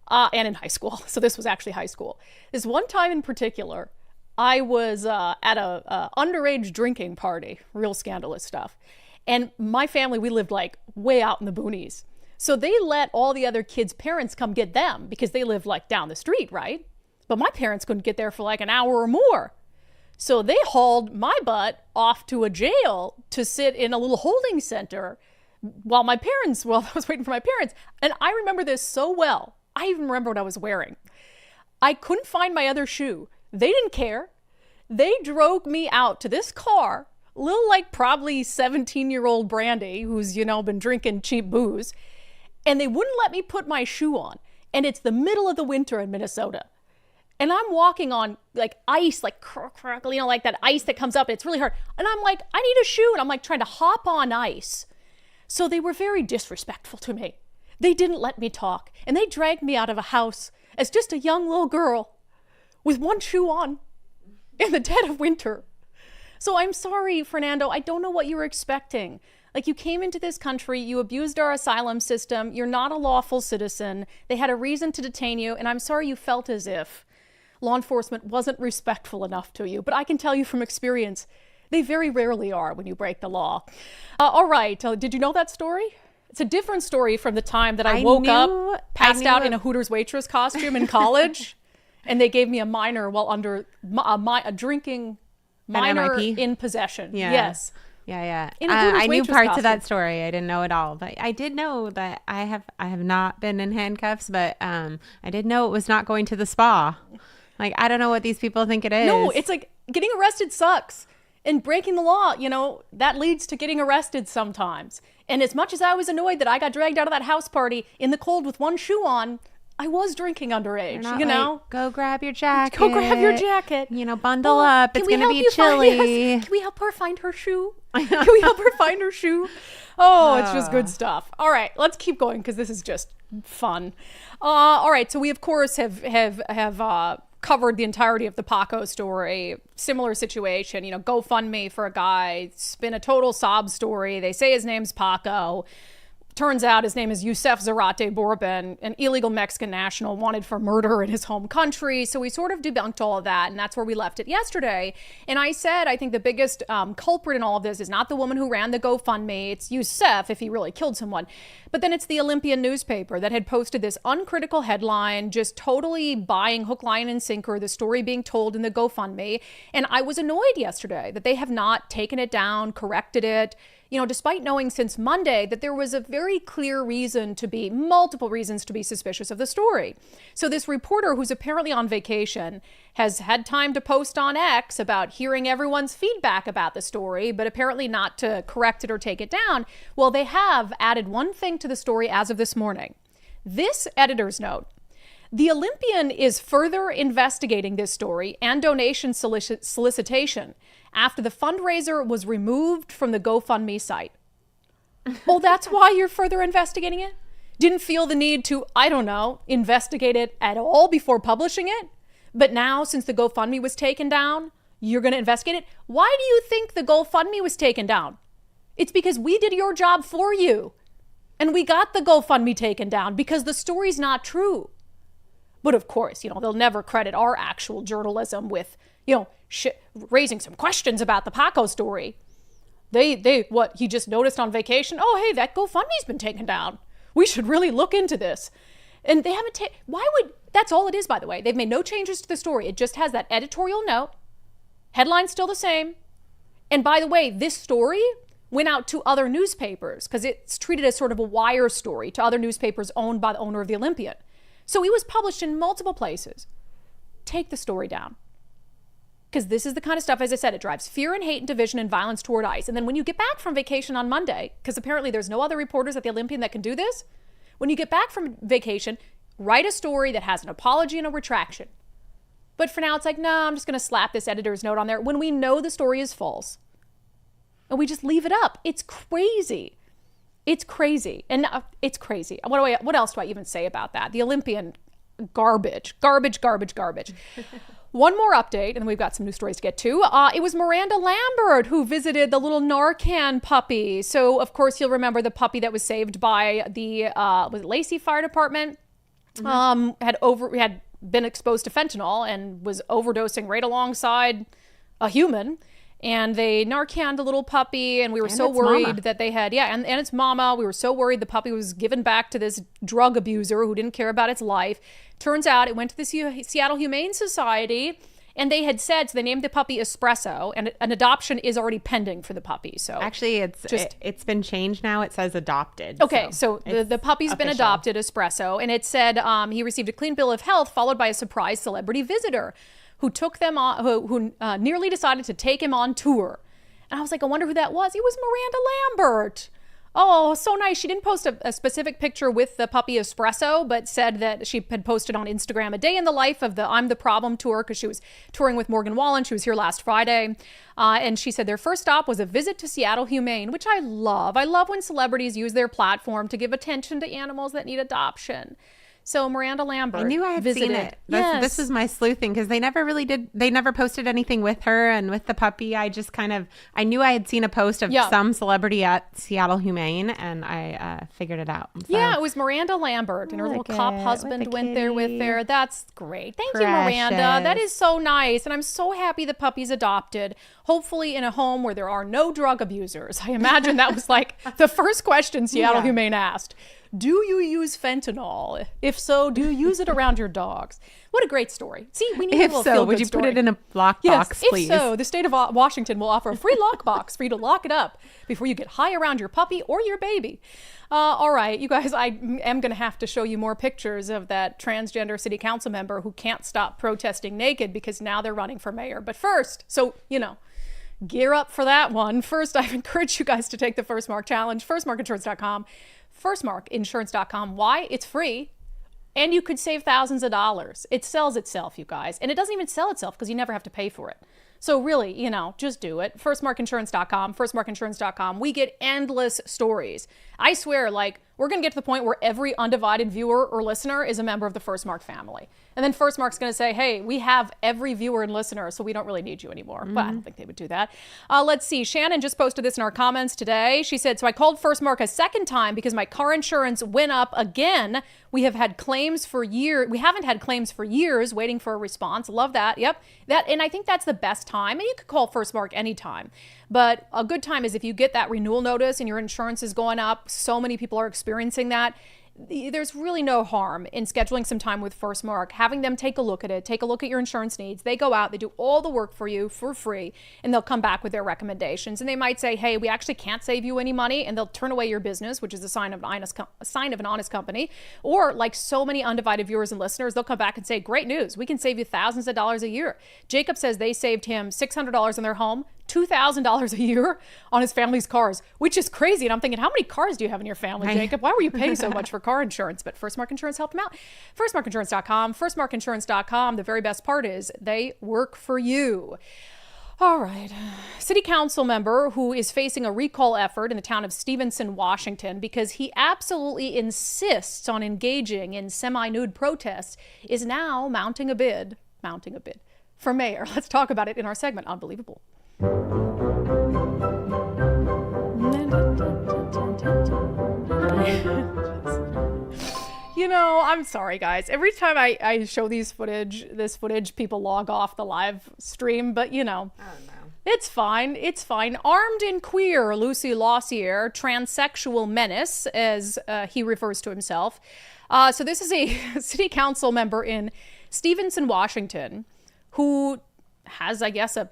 And in high school. So this was actually high school. This one time in particular, I was at a underage drinking party. Real scandalous stuff. And my family, we lived like way out in the boonies. So they let all the other kids' parents come get them because they lived like down the street, right? But my parents couldn't get there for like an hour or more. So they hauled my butt off to a jail to sit in a little holding center while I was waiting for my parents. And I remember this so well. I even remember what I was wearing. I couldn't find my other shoe. They didn't care. They drove me out to this car, little like probably 17-year-old Brandi, who's, been drinking cheap booze. And they wouldn't let me put my shoe on. And it's the middle of the winter in Minnesota. And I'm walking on like ice, like like that ice that comes up. And it's really hard. And I'm like, I need a shoe. And I'm like trying to hop on ice. So they were very disrespectful to me. They didn't let me talk. And they dragged me out of a house as just a young little girl with one shoe on in the dead of winter. So I'm sorry, Fernando. I don't know what you were expecting. Like, you came into this country, you abused our asylum system, you're not a lawful citizen, they had a reason to detain you, and I'm sorry you felt as if law enforcement wasn't respectful enough to you. But I can tell you from experience, they very rarely are when you break the law. All right, did you know that story? It's a different story from the time that I woke up, passed out in a Hooters waitress costume in college, and they gave me a minor while under a drinking minor in possession. Yeah. Yes. Yeah. I knew parts of that story. I didn't know it all, but I did know that I have not been in handcuffs, but I did know it was not going to the spa. Like, I don't know what these people think it is. No, it's like getting arrested sucks. And breaking the law, that leads to getting arrested sometimes. And as much as I was annoyed that I got dragged out of that house party in the cold with one shoe on, I was drinking underage, Like, go grab your jacket. Go grab your jacket. Bundle up. It's going to be chilly. Can we help her find her shoe? Can we help her find her shoe? Oh, it's just good stuff. All right, let's keep going because this is just fun. All right, so we, of course, have covered the entirety of the Paco story. Similar situation, GoFundMe for a guy. It's been a total sob story. They say his name's Paco. Turns out his name is Yusef Zarate Bourbon, an illegal Mexican national wanted for murder in his home country. So we sort of debunked all of that, and that's where we left it yesterday. And I said, I think the biggest culprit in all of this is not the woman who ran the GoFundMe. It's Yusef, if he really killed someone. But then it's the Olympian newspaper that had posted this uncritical headline, just totally buying hook, line, and sinker, the story being told in the GoFundMe. And I was annoyed yesterday that they have not taken it down, corrected it. Despite knowing since Monday that there was a very clear multiple reasons to be suspicious of the story. So this reporter, who's apparently on vacation, has had time to post on X about hearing everyone's feedback about the story, but apparently not to correct it or take it down. Well, they have added one thing to the story as of this morning. This editor's note: the Olympian is further investigating this story and donation solicitation after the fundraiser was removed from the GoFundMe site. Oh, that's why you're further investigating it? Didn't feel the need to, investigate it at all before publishing it? But now, since the GoFundMe was taken down, you're going to investigate it? Why do you think the GoFundMe was taken down? It's because we did your job for you. And we got the GoFundMe taken down because the story's not true. But of course, they'll never credit our actual journalism with, raising some questions about the Paco story. He just noticed on vacation, oh, hey, that GoFundMe's been taken down. We should really look into this. And they haven't that's all it is, by the way. They've made no changes to the story. It just has that editorial note, Headline's still the same. And by the way, this story went out to other newspapers because it's treated as sort of a wire story to other newspapers owned by the owner of the Olympian. So it was published in multiple places. Take the story down. Because this is the kind of stuff, as I said, it drives fear and hate and division and violence toward ICE. And then when you get back from vacation on Monday, because apparently there's no other reporters at the Olympian that can do this, when you get back from vacation, write a story that has an apology and a retraction. But for now, it's like, no, I'm just going to slap this editor's note on there when we know the story is false. And we just leave it up. It's crazy. It's crazy. And it's crazy. What else do I even say about that? The Olympian, garbage. One more update, and we've got some new stories to get to. It was Miranda Lambert who visited the little Narcan puppy. So, of course, you'll remember the puppy that was saved by the was it Lacey Fire Department. Had been exposed to fentanyl and was overdosing right alongside a human. And they Narcaned the little puppy, and we were so worried that they had, and its mama. We were so worried the puppy was given back to this drug abuser who didn't care about its life. Turns out it went to the Seattle Humane Society, and they had said, so they named the puppy Espresso, and an adoption is already pending for the puppy. So actually, it's been changed now. It says adopted. Okay, so the puppy's been adopted, Espresso, and it said he received a clean bill of health, followed by a surprise celebrity visitor who took them on, who nearly decided to take him on tour. And I was like, I wonder who that was. It was Miranda Lambert. Oh, so nice. She didn't post a specific picture with the puppy Espresso, but said that she had posted on Instagram a day in the life of the I'm the Problem tour, because she was touring with Morgan Wallen. She was here last Friday. And she said their first stop was a visit to Seattle Humane, which I love. I love when celebrities use their platform to give attention to animals that need adoption. So Miranda Lambert, I knew I had seen it. This was my sleuthing, because they never really did. They never posted anything with her and with the puppy. I just I knew I had seen a post of some celebrity at Seattle Humane, and I figured it out. So, it was Miranda Lambert, and her little cop husband went there with her. That's great. Thank you, Miranda. That is so nice. And I'm so happy the puppy's adopted, hopefully in a home where there are no drug abusers. I imagine that was like the first question Seattle Humane asked. Do you use fentanyl? If so, do you use it around your dogs? What a great story. See, we need a little feel-good would you story. put it in a lockbox, please? If so, the state of Washington will offer a free lockbox for you to lock it up before you get high around your puppy or your baby. All right, you guys, I am going to have to show you more pictures of that transgender city council member who can't stop protesting naked because now they're running for mayor. But first, gear up for that one. First, I encourage you guys to take the First Mark Challenge, firstmarkinsurance.com. firstmarkinsurance.com. Why? It's free, and you could save thousands of dollars. It sells itself, you guys, and it doesn't even sell itself because you never have to pay for it. So really, just do it. firstmarkinsurance.com, firstmarkinsurance.com. We get endless stories. I swear, we're going to get to the point where every undivided viewer or listener is a member of the First Mark family. And then First Mark's going to say, hey, we have every viewer and listener, so we don't really need you anymore. But I don't think they would do that. Let's see. Shannon just posted this in our comments today. She said, so I called First Mark a second time because my car insurance went up again. We haven't had claims for years waiting for a response. Love that. Yep. And I think that's the best time. And you could call First Mark anytime. But a good time is if you get that renewal notice and your insurance is going up. So many people are experiencing that. There's really no harm in scheduling some time with First Mark, having them take a look at it, take a look at your insurance needs. They go out, they do all the work for you for free, and they'll come back with their recommendations. And they might say, hey, we actually can't save you any money, and they'll turn away your business, which is a sign of an honest company. Or like so many undivided viewers and listeners, they'll come back and say, great news, we can save you thousands of dollars a year. Jacob says they saved him $600 in their home, $2,000 a year on his family's cars, which is crazy. And I'm thinking, how many cars do you have in your family, Jacob? Why were you paying so much for car insurance? But First Mark Insurance helped him out. Firstmarkinsurance.com, firstmarkinsurance.com. The very best part is they work for you. All right. City council member who is facing a recall effort in the town of Stevenson, Washington, because he absolutely insists on engaging in semi-nude protests is now mounting a bid for mayor. Let's talk about it in our segment, Unbelievable. I'm sorry, guys. Every time I show this footage, people log off the live stream, but oh, no. It's fine. Armed and queer, Lucy Lossier, transsexual menace, as he refers to himself. So this is a city council member in Stevenson, Washington, who has, I guess, a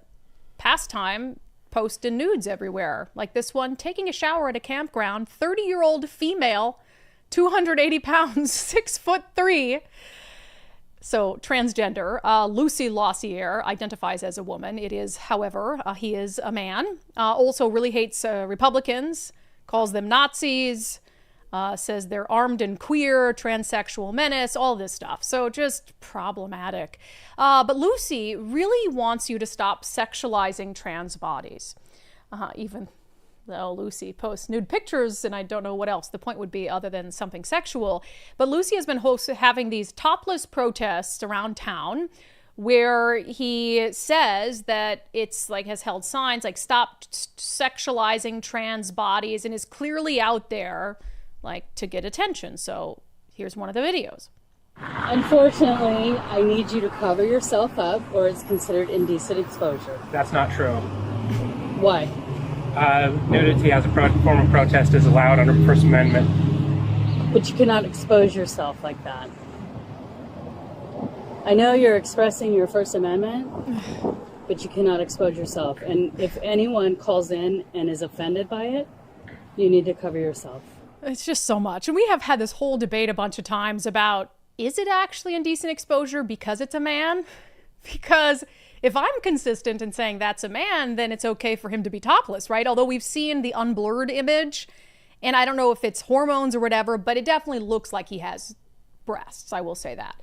pastime posting nudes everywhere. Like this one, taking a shower at a campground, 30-year-old female, 280 pounds, 6'3". So transgender, Lucy Lossier identifies as a woman. It is, however, he is a man. Also really hates Republicans, calls them Nazis, says they're armed and queer, transsexual menace, all this stuff. So just problematic. But Lucy really wants you to stop sexualizing trans bodies. Even though Lucy posts nude pictures, and I don't know what else the point would be other than something sexual. But Lucy has been having these topless protests around town where he says that it's like has held signs like stop sexualizing trans bodies and is clearly out there like to get attention. So here's one of the videos. Unfortunately, I need you to cover yourself up or it's considered indecent exposure. That's not true. Why? Nudity as a form of protest is allowed under the First Amendment. But you cannot expose yourself like that. I know you're expressing your First Amendment, but you cannot expose yourself. And if anyone calls in and is offended by it, you need to cover yourself. It's just so much. And we have had this whole debate a bunch of times about, is it actually indecent exposure because it's a man? Because if I'm consistent in saying that's a man, then it's okay for him to be topless, right? Although we've seen the unblurred image, and I don't know if it's hormones or whatever, but it definitely looks like he has breasts, I will say that.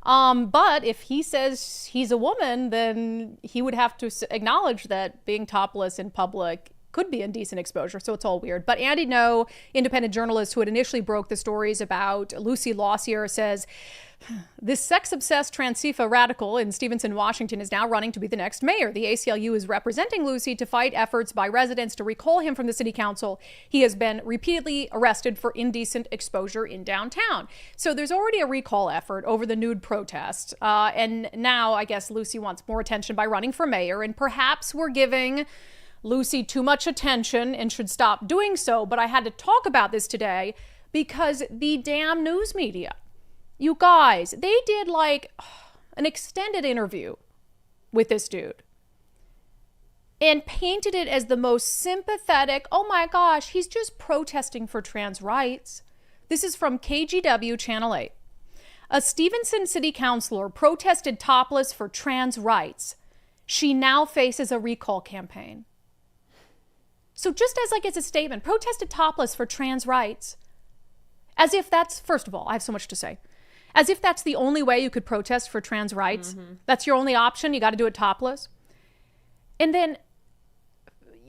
But if he says he's a woman, then he would have to acknowledge that being topless in public could be indecent exposure, so it's all weird. But Andy No, independent journalist who had initially broke the stories about Lucy Lossier, says, this sex-obsessed Transifa radical in Stevenson, Washington is now running to be the next mayor. The ACLU is representing Lucy to fight efforts by residents to recall him from the city council. He has been repeatedly arrested for indecent exposure in downtown. So there's already a recall effort over the nude protest. And now I guess Lucy wants more attention by running for mayor. And perhaps we're giving Lucy too much attention and should stop doing so. But I had to talk about this today because the damn news media, you guys, they did like an extended interview with this dude and painted it as the most sympathetic, oh my gosh, he's just protesting for trans rights. This is from KGW Channel 8. A Stevenson city councilor protested topless for trans rights. She now faces a recall campaign. So just as like it's a statement, protested topless for trans rights, as if that's, first of all, I have so much to say, as if that's the only way you could protest for trans rights. Mm-hmm. That's your only option. You got to do it topless. And then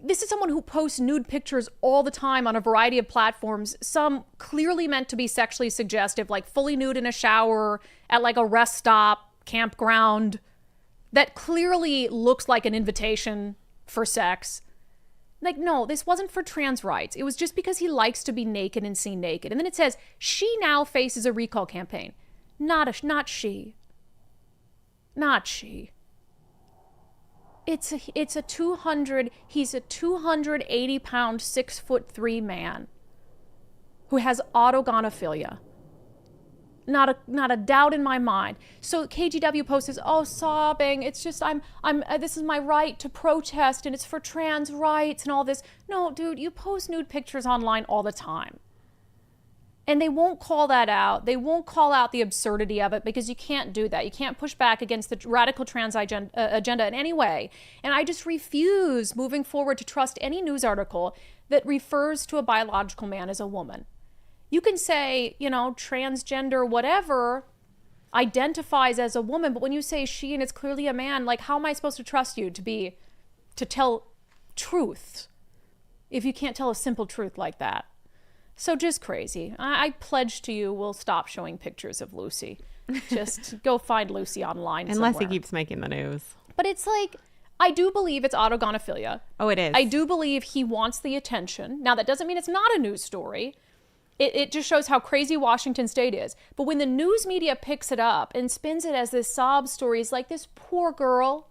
this is someone who posts nude pictures all the time on a variety of platforms, some clearly meant to be sexually suggestive, like fully nude in a shower at like a rest stop, campground, that clearly looks like an invitation for sex. Like, no, this wasn't for trans rights. It was just because he likes to be naked and seen naked. And then it says, she now faces a recall campaign. Not she. Not she. He's a 280 pound, 6'3" man who has autogonophilia. Not a doubt in my mind. So KGW posts, sobbing. It's just, this is my right to protest and it's for trans rights and all this. No, dude, you post nude pictures online all the time. And they won't call that out. They won't call out the absurdity of it because you can't do that. You can't push back against the radical trans agenda in any way. And I just refuse moving forward to trust any news article that refers to a biological man as a woman. You can say, transgender, whatever, identifies as a woman, but when you say she and it's clearly a man, like, how am I supposed to trust you to tell truth if you can't tell a simple truth like that? So just crazy. I pledge to you we'll stop showing pictures of Lucy. Just go find Lucy online Unless somewhere. He keeps making the news. But it's like, I do believe it's autogonophilia. Oh, it is. I do believe he wants the attention. Now, that doesn't mean it's not a news story. It just shows how crazy Washington State is. But when the news media picks it up and spins it as this sob story, it's like, this poor girl,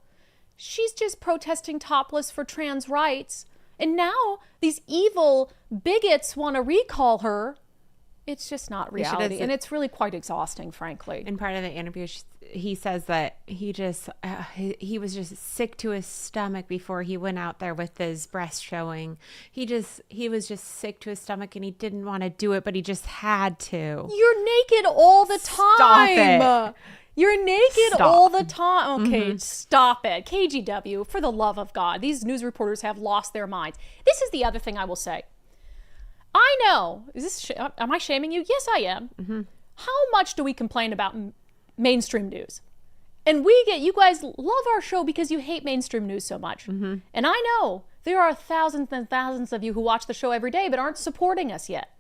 she's just protesting topless for trans rights. And now these evil bigots want to recall her. It's just not reality. And it's really quite exhausting, frankly. In part of the interview, he says that he was just sick to his stomach before he went out there with his breast showing. He was just sick to his stomach and he didn't want to do it, but he just had to. You're naked all the time. Stop it. You're naked all the time. Okay, stop it. KGW, for the love of God. These news reporters have lost their minds. This is the other thing I will say. I know. Am I shaming you? Yes, I am. How much do we complain about mainstream news? And you guys love our show because you hate mainstream news so much. And I know there are thousands and thousands of you who watch the show every day but aren't supporting us yet.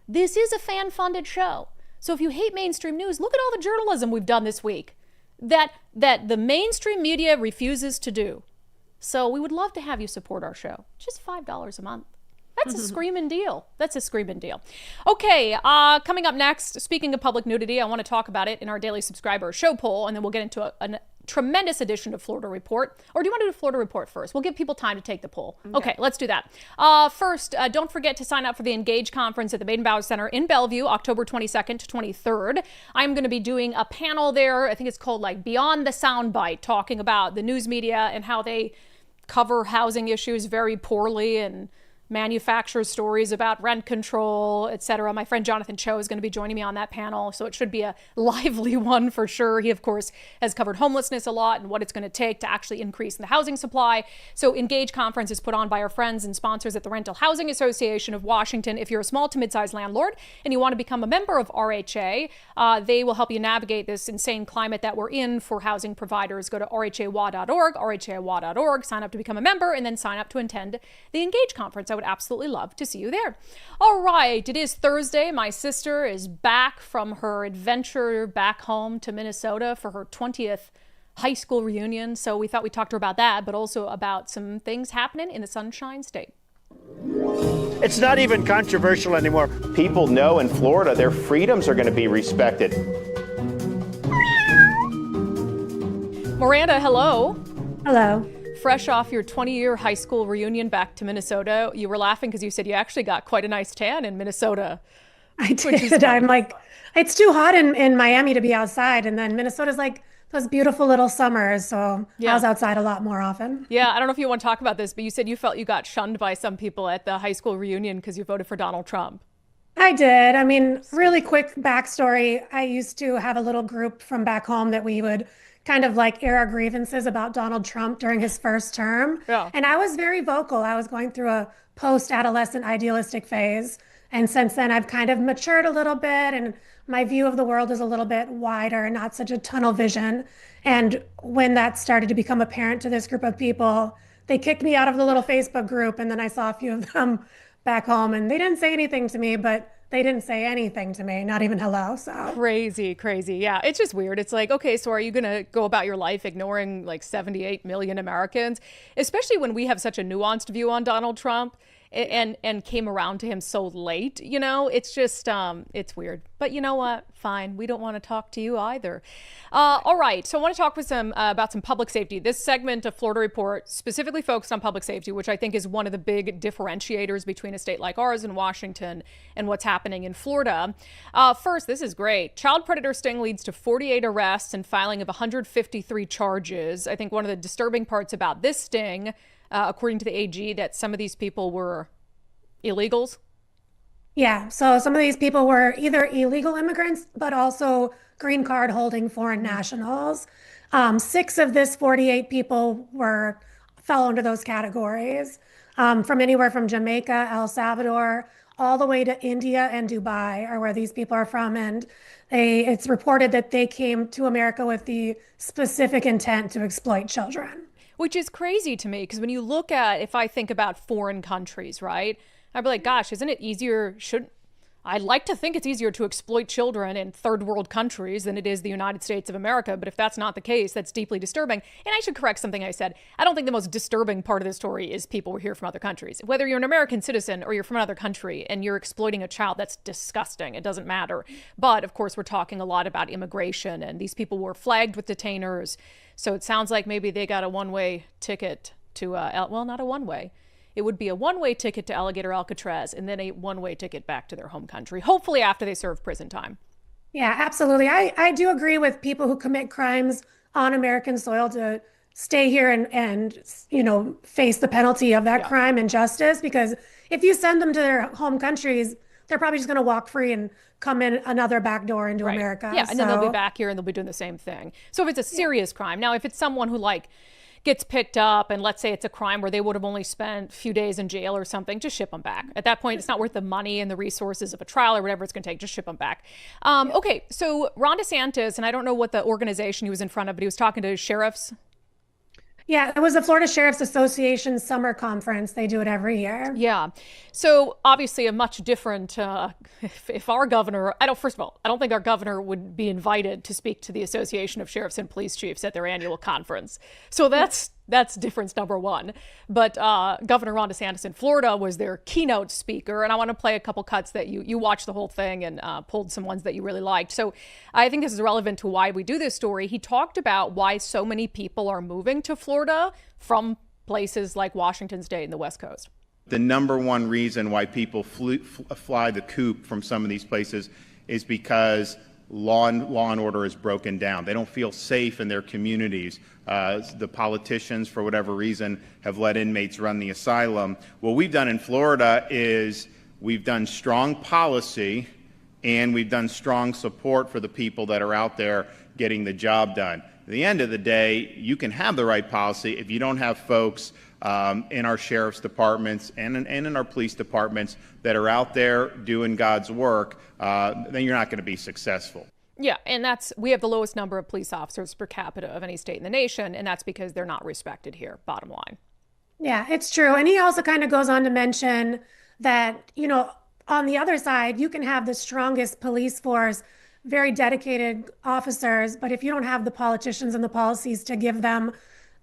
This is a fan-funded show. So if you hate mainstream news, look at all the journalism we've done this week that the mainstream media refuses to do. So we would love to have you support our show. Just $5 a month. That's a screaming deal. That's a screaming deal. Okay, coming up next, speaking of public nudity, I want to talk about it in our daily subscriber show poll, and then we'll get into a tremendous edition of Florida Report. Or do you want to do Florida Report first? We'll give people time to take the poll. Okay, let's do that. First, don't forget to sign up for the Engage Conference at the Baden-Powell Center in Bellevue, October 22nd to 23rd. I'm going to be doing a panel there. I think it's called like Beyond the Soundbite, talking about the news media and how they cover housing issues very poorly and manufacture stories about rent control, etc. My friend Jonathan Cho is going to be joining me on that panel, so it should be a lively one for sure. He, of course, has covered homelessness a lot and what it's going to take to actually increase the housing supply. So Engage Conference is put on by our friends and sponsors at the Rental Housing Association of Washington. If you're a small to mid-sized landlord and you want to become a member of RHA, they will help you navigate this insane climate that we're in for housing providers. Go to rhawa.org, rhawa.org, sign up to become a member, and then sign up to attend the Engage Conference. I would absolutely love to see you there. All right, it is Thursday. My sister is back from her adventure back home to Minnesota for her 20th high school reunion. So we thought we'd talk to her about that, but also about some things happening in the Sunshine State. It's not even controversial anymore. People know in Florida their freedoms are going to be respected. Miranda, hello. Hello. Fresh off your 20-year high school reunion back to Minnesota, you were laughing because you said you actually got quite a nice tan in Minnesota. I did. I'm like, it's too hot in Miami to be outside. And then Minnesota's like those beautiful little summers. So I was outside a lot more often. Yeah, I don't know if you want to talk about this, but you said you felt you got shunned by some people at the high school reunion because you voted for Donald Trump. I did. I mean, really quick backstory. I used to have a little group from back home that we would kind of like air our grievances about Donald Trump during his first term. Yeah. And I was very vocal. I was going through a post-adolescent idealistic phase. And since then, I've kind of matured a little bit and my view of the world is a little bit wider and not such a tunnel vision. And when that started to become apparent to this group of people, they kicked me out of the little Facebook group. And then I saw a few of them back home and they didn't say anything to me, but they didn't say anything to me, not even hello. So crazy. Yeah, it's just weird. It's like, okay, so are you going to go about your life ignoring like 78 million Americans, especially when we have such a nuanced view on Donald Trump and came around to him so late, you know? It's just, it's weird. But you know what? Fine. We don't want to talk to you either. All right. So I want to talk with about some public safety. This segment of Florida Report specifically focused on public safety, which I think is one of the big differentiators between a state like ours and Washington and what's happening in Florida. First, this is great. Child predator sting leads to 48 arrests and filing of 153 charges. I think one of the disturbing parts about this sting, according to the AG, that some of these people were illegals. Yeah, so some of these people were either illegal immigrants, but also green card holding foreign nationals. 6 of this 48 people fell under those categories, from anywhere from Jamaica, El Salvador, all the way to India and Dubai are where these people are from. And it's reported that they came to America with the specific intent to exploit children. Which is crazy to me, because when you look at, if I think about foreign countries, right? I'd be like, gosh, isn't it easier? I'd like to think it's easier to exploit children in third world countries than it is the United States of America. But if that's not the case, that's deeply disturbing. And I should correct something I said. I don't think the most disturbing part of the story is people who are here from other countries. Whether you're an American citizen or you're from another country and you're exploiting a child, that's disgusting. It doesn't matter. But of course, we're talking a lot about immigration, and these people were flagged with detainers. So it sounds like maybe they got a one-way ticket to, well, not a one-way. it would be a one-way ticket to Alligator Alcatraz and then a one-way ticket back to their home country, hopefully after they serve prison time. Yeah, absolutely. I do agree with people who commit crimes on American soil to stay here and face the penalty of that crime and justice, because if you send them to their home countries, they're probably just going to walk free and come in another back door into America. Yeah, and then they'll be back here and they'll be doing the same thing. So if it's a serious crime, now if it's someone who gets picked up and let's say it's a crime where they would have only spent a few days in jail or something, just ship them back. At that point, it's not worth the money and the resources of a trial or whatever it's going to take. Just ship them back. Okay, so Ron DeSantis, and I don't know what the organization he was in front of, but he was talking to sheriffs. Yeah, it was the Florida Sheriff's Association summer conference. They do it every year. Yeah. So obviously a much different, if our governor, first of all, I don't think our governor would be invited to speak to the Association of Sheriffs and Police Chiefs at their annual conference. So that's difference number one. But Governor Ron DeSantis in Florida was their keynote speaker. And I want to play a couple cuts that you watched the whole thing and pulled some ones that you really liked. So I think this is relevant to why we do this story. He talked about why so many people are moving to Florida from places like Washington State and the West Coast. The number one reason why people fly the coop from some of these places is because law and order is broken down. They don't feel safe in their communities. The politicians, for whatever reason, have let inmates run the asylum. What we've done in Florida is we've done strong policy and we've done strong support for the people that are out there getting the job done. At the end of the day, you can have the right policy if you don't have folks in our sheriff's departments and in our police departments that are out there doing God's work, then you're not going to be successful. Yeah, and we have the lowest number of police officers per capita of any state in the nation, and that's because they're not respected here, bottom line. Yeah, it's true. And he also kind of goes on to mention that, on the other side, you can have the strongest police force, very dedicated officers, but if you don't have the politicians and the policies to give them,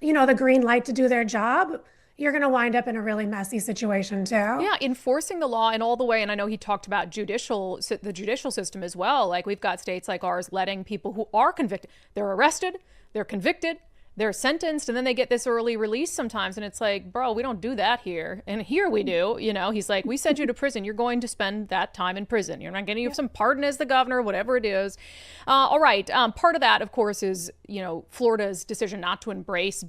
the green light to do their job, you're going to wind up in a really messy situation too. Yeah, enforcing the law and all the way, and I know he talked about the judicial system as well. Like we've got states like ours letting people who are convicted, they're arrested, they're convicted, they're sentenced, and then they get this early release sometimes. And it's like, bro, we don't do that here. And here we do. He's like, we send you to prison. You're going to spend that time in prison. You're not getting some pardon as the governor, whatever it is. All right. Part of that, of course, is, Florida's decision not to embrace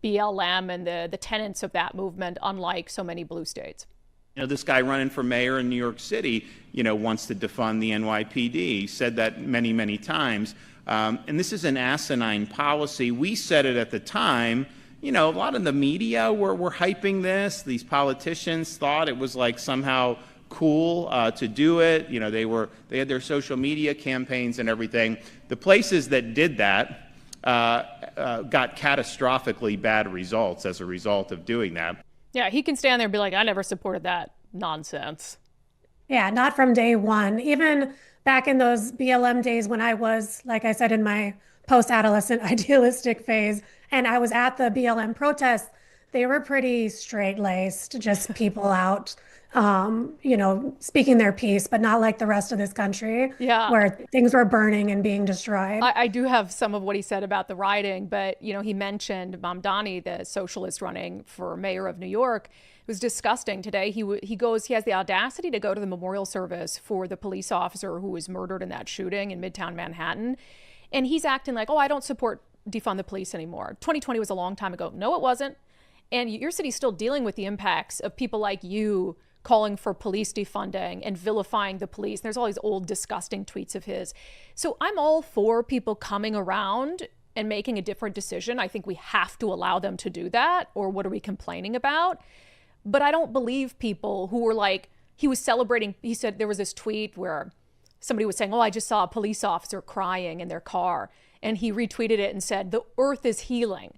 BLM and the tenets of that movement, unlike so many blue states. This guy running for mayor in New York City, wants to defund the NYPD. He said that many, many times. And this is an asinine policy. We said it at the time. A lot of the media were hyping this. These politicians thought it was like somehow cool to do it. They had their social media campaigns and everything. The places that did that got catastrophically bad results as a result of doing that. Yeah, he can stand there and be like, I never supported that nonsense. Yeah, not from day one. Even back in those BLM days when I was, like I said, in my post-adolescent idealistic phase, and I was at the BLM protests, they were pretty straight-laced, just people out, speaking their piece, but not like the rest of this country, where things were burning and being destroyed. I do have some of what he said about the rioting, but, he mentioned Mamdani, the socialist running for mayor of New York. It was disgusting today. He has the audacity to go to the memorial service for the police officer who was murdered in that shooting in Midtown Manhattan. And he's acting like, I don't support defund the police anymore. 2020 was a long time ago. No, it wasn't. And your city's still dealing with the impacts of people like you calling for police defunding and vilifying the police. There's all these old disgusting tweets of his. So I'm all for people coming around and making a different decision. I think we have to allow them to do that, or what are we complaining about? But I don't believe people who were like, he was celebrating. He said there was this tweet where somebody was saying, I just saw a police officer crying in their car. And he retweeted it and said, the earth is healing.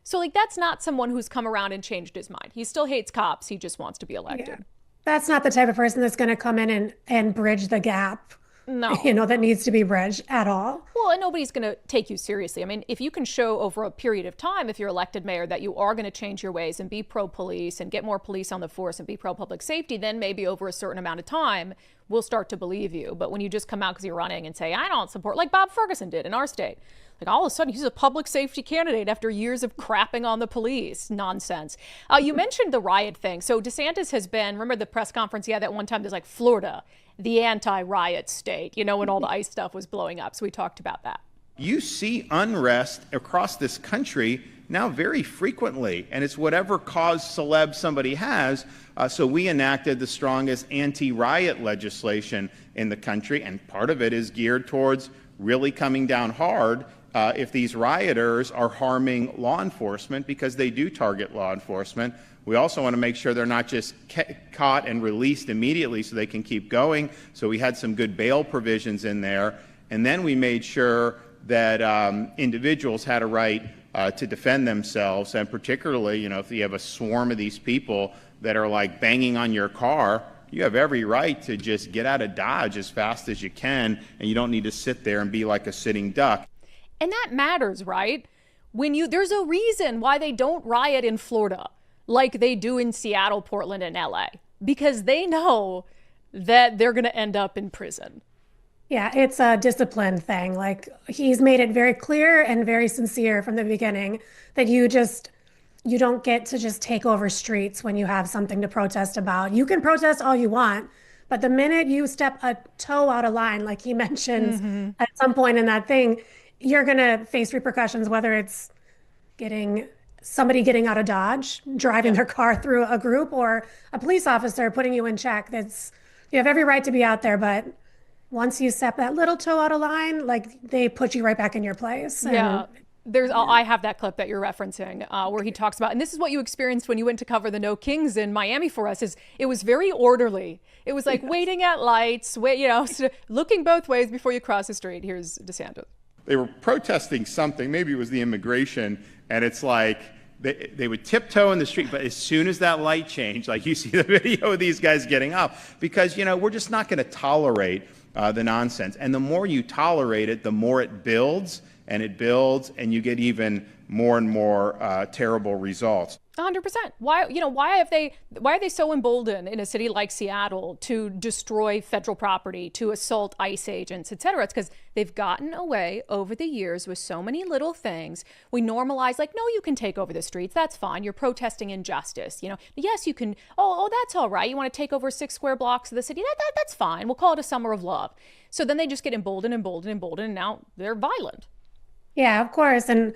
So that's not someone who's come around and changed his mind. He still hates cops. He just wants to be elected. Yeah. That's not the type of person that's going to come in and bridge the gap. No. That needs to be bridged at all. Well, and nobody's going to take you seriously. I mean, if you can show over a period of time, if you're elected mayor, that you are going to change your ways and be pro-police and get more police on the force and be pro-public safety, then maybe over a certain amount of time, we'll start to believe you. But when you just come out because you're running and say, I don't support, like Bob Ferguson did in our state. Like all of a sudden, he's a public safety candidate after years of crapping on the police. Nonsense. You mentioned the riot thing. So DeSantis has been, remember the press conference he had that one time, there's like Florida, the anti-riot state, you know, when all the ICE stuff was blowing up. So we talked about that. You see unrest across this country now very frequently, and it's whatever cause celeb somebody has. So we enacted the strongest anti-riot legislation in the country, and part of it is geared towards really coming down hard if these rioters are harming law enforcement, because they do target law enforcement. We also want to make sure they're not just caught and released immediately so they can keep going. So we had some good bail provisions in there. And then we made sure that individuals had a right to defend themselves. And particularly, you know, if you have a swarm of these people that are like banging on your car, you have every right to just get out of Dodge as fast as you can, and you don't need to sit there and be like a sitting duck. And that matters, right? There's a reason why they don't riot in Florida like they do in Seattle, Portland, and LA, because they know that they're going to end up in prison. Yeah, it's a discipline thing. Like, he's made it very clear and very sincere from the beginning that you don't get to just take over streets when you have something to protest about. You can protest all you want, but the minute you step a toe out of line, like he mentions at some point in that thing, you're going to face repercussions, whether it's somebody getting out of Dodge, driving their car through a group, or a police officer putting you in check. You have every right to be out there, but once you step that little toe out of line, like, they put you right back in your place. Yeah. I have that clip that you're referencing where he talks about, and this is what you experienced when you went to cover the No Kings in Miami for us, is it was very orderly. It was like waiting at lights, looking both ways before you cross the street. Here's DeSantis. They were protesting something, maybe it was the immigration, and it's like they would tiptoe in the street, but as soon as that light changed, like you see the video of these guys getting up, because, you know, we're just not going to tolerate the nonsense. And the more you tolerate it, the more it builds, and you get even more and more terrible results. 100%. Why are they so emboldened in a city like Seattle to destroy federal property, to assault ICE agents, et cetera? It's because they've gotten away over the years with so many little things. We normalize, like, no, you can take over the streets. That's fine. You're protesting injustice. You know, yes, you can. Oh, that's all right. You want to take over 6 square blocks of the city? That's fine. We'll call it a summer of love. So then they just get emboldened, and now they're violent. Yeah, of course. And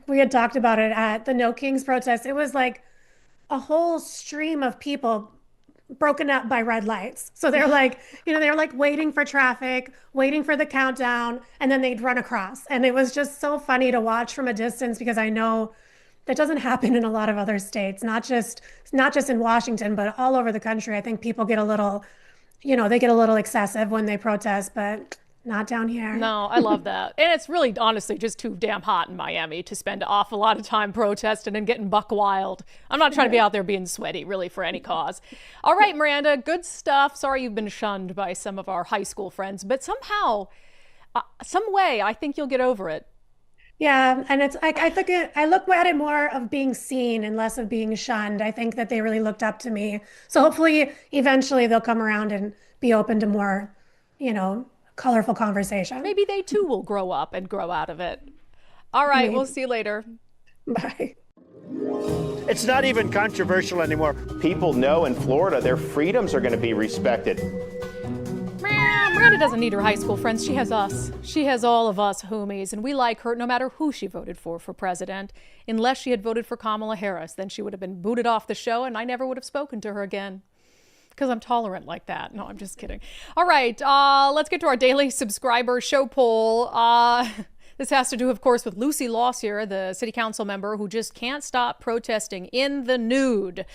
we had talked about it at the No Kings protest. It was like a whole stream of people broken up by red lights. So they're like, they were like waiting for traffic, waiting for the countdown, and then they'd run across. And it was just so funny to watch from a distance, because I know that doesn't happen in a lot of other states, not just in Washington, but all over the country. I think people get a little, they get a little excessive when they protest, but not down here. No, I love that. And it's really, honestly, just too damn hot in Miami to spend an awful lot of time protesting and getting buck wild. I'm not trying to be out there being sweaty, really, for any cause. All right, Miranda, good stuff. Sorry you've been shunned by some of our high school friends, but somehow, some way, I think you'll get over it. Yeah, and it's I think I look at it more of being seen and less of being shunned. I think that they really looked up to me. So hopefully, eventually, they'll come around and be open to more, colorful conversation. Maybe they too will grow up and grow out of it. All right, Maybe. We'll see you later. Bye. It's not even controversial anymore. People know in Florida their freedoms are going to be respected. Miranda doesn't need her high school friends. She has us. She has all of us homies, and we like her no matter who she voted for president. Unless she had voted for Kamala Harris, then she would have been booted off the show, and I never would have spoken to her again. Because I'm tolerant like that. No, I'm just kidding. All right, let's get to our daily subscriber show poll. This has to do, of course, with Lucy Lossier, the city council member who just can't stop protesting in the nude.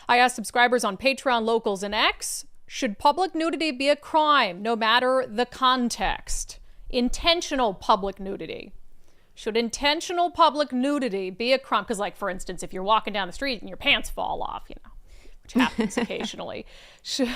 I asked subscribers on Patreon, Locals, and X, should public nudity be a crime, no matter the context? Intentional public nudity. Should intentional public nudity be a crime? Because, like, for instance, if you're walking down the street and your pants fall off, which happens occasionally. Should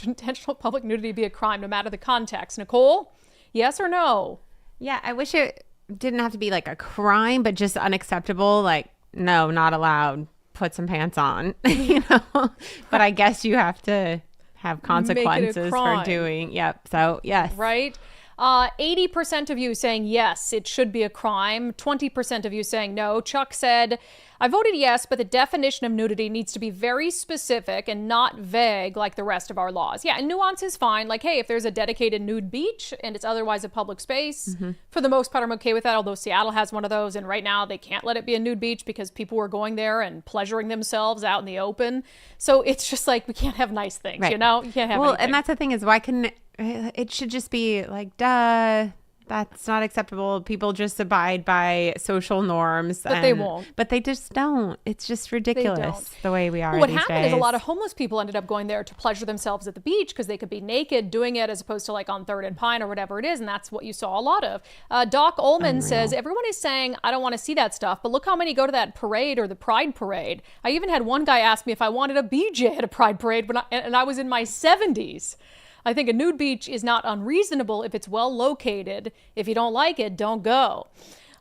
intentional public nudity be a crime, no matter the context? Nicole, yes or no? Yeah, I wish it didn't have to be like a crime, but just unacceptable. Like, no, not allowed. Put some pants on, But I guess you have to have consequences for doing. Yep. So, yes. Right. 80% of you saying yes, it should be a crime. 20% of you saying no. Chuck said, I voted yes, but the definition of nudity needs to be very specific and not vague like the rest of our laws. Yeah, and nuance is fine. Like, hey, if there's a dedicated nude beach and it's otherwise a public space, for the most part, I'm okay with that, although Seattle has one of those, and right now they can't let it be a nude beach because people were going there and pleasuring themselves out in the open. So it's just like, we can't have nice things, you know? You can't have anything. And that's the thing is, why couldn't it should just be like, duh, that's not acceptable. People just abide by social norms. But they won't. But they just don't. It's just ridiculous the way we are Well, what these happened days. is a lot of homeless people ended up going there to pleasure themselves at the beach because they could be naked doing it as opposed to like on 3rd and Pine or whatever it is. And that's what you saw a lot of. Doc Ullman says, everyone is saying, I don't want to see that stuff. But look how many go to that parade or the Pride Parade. I even had one guy ask me if I wanted a BJ at a Pride Parade and I was in my 70s. I think a nude beach is not unreasonable if it's well located. If you don't like it, don't go.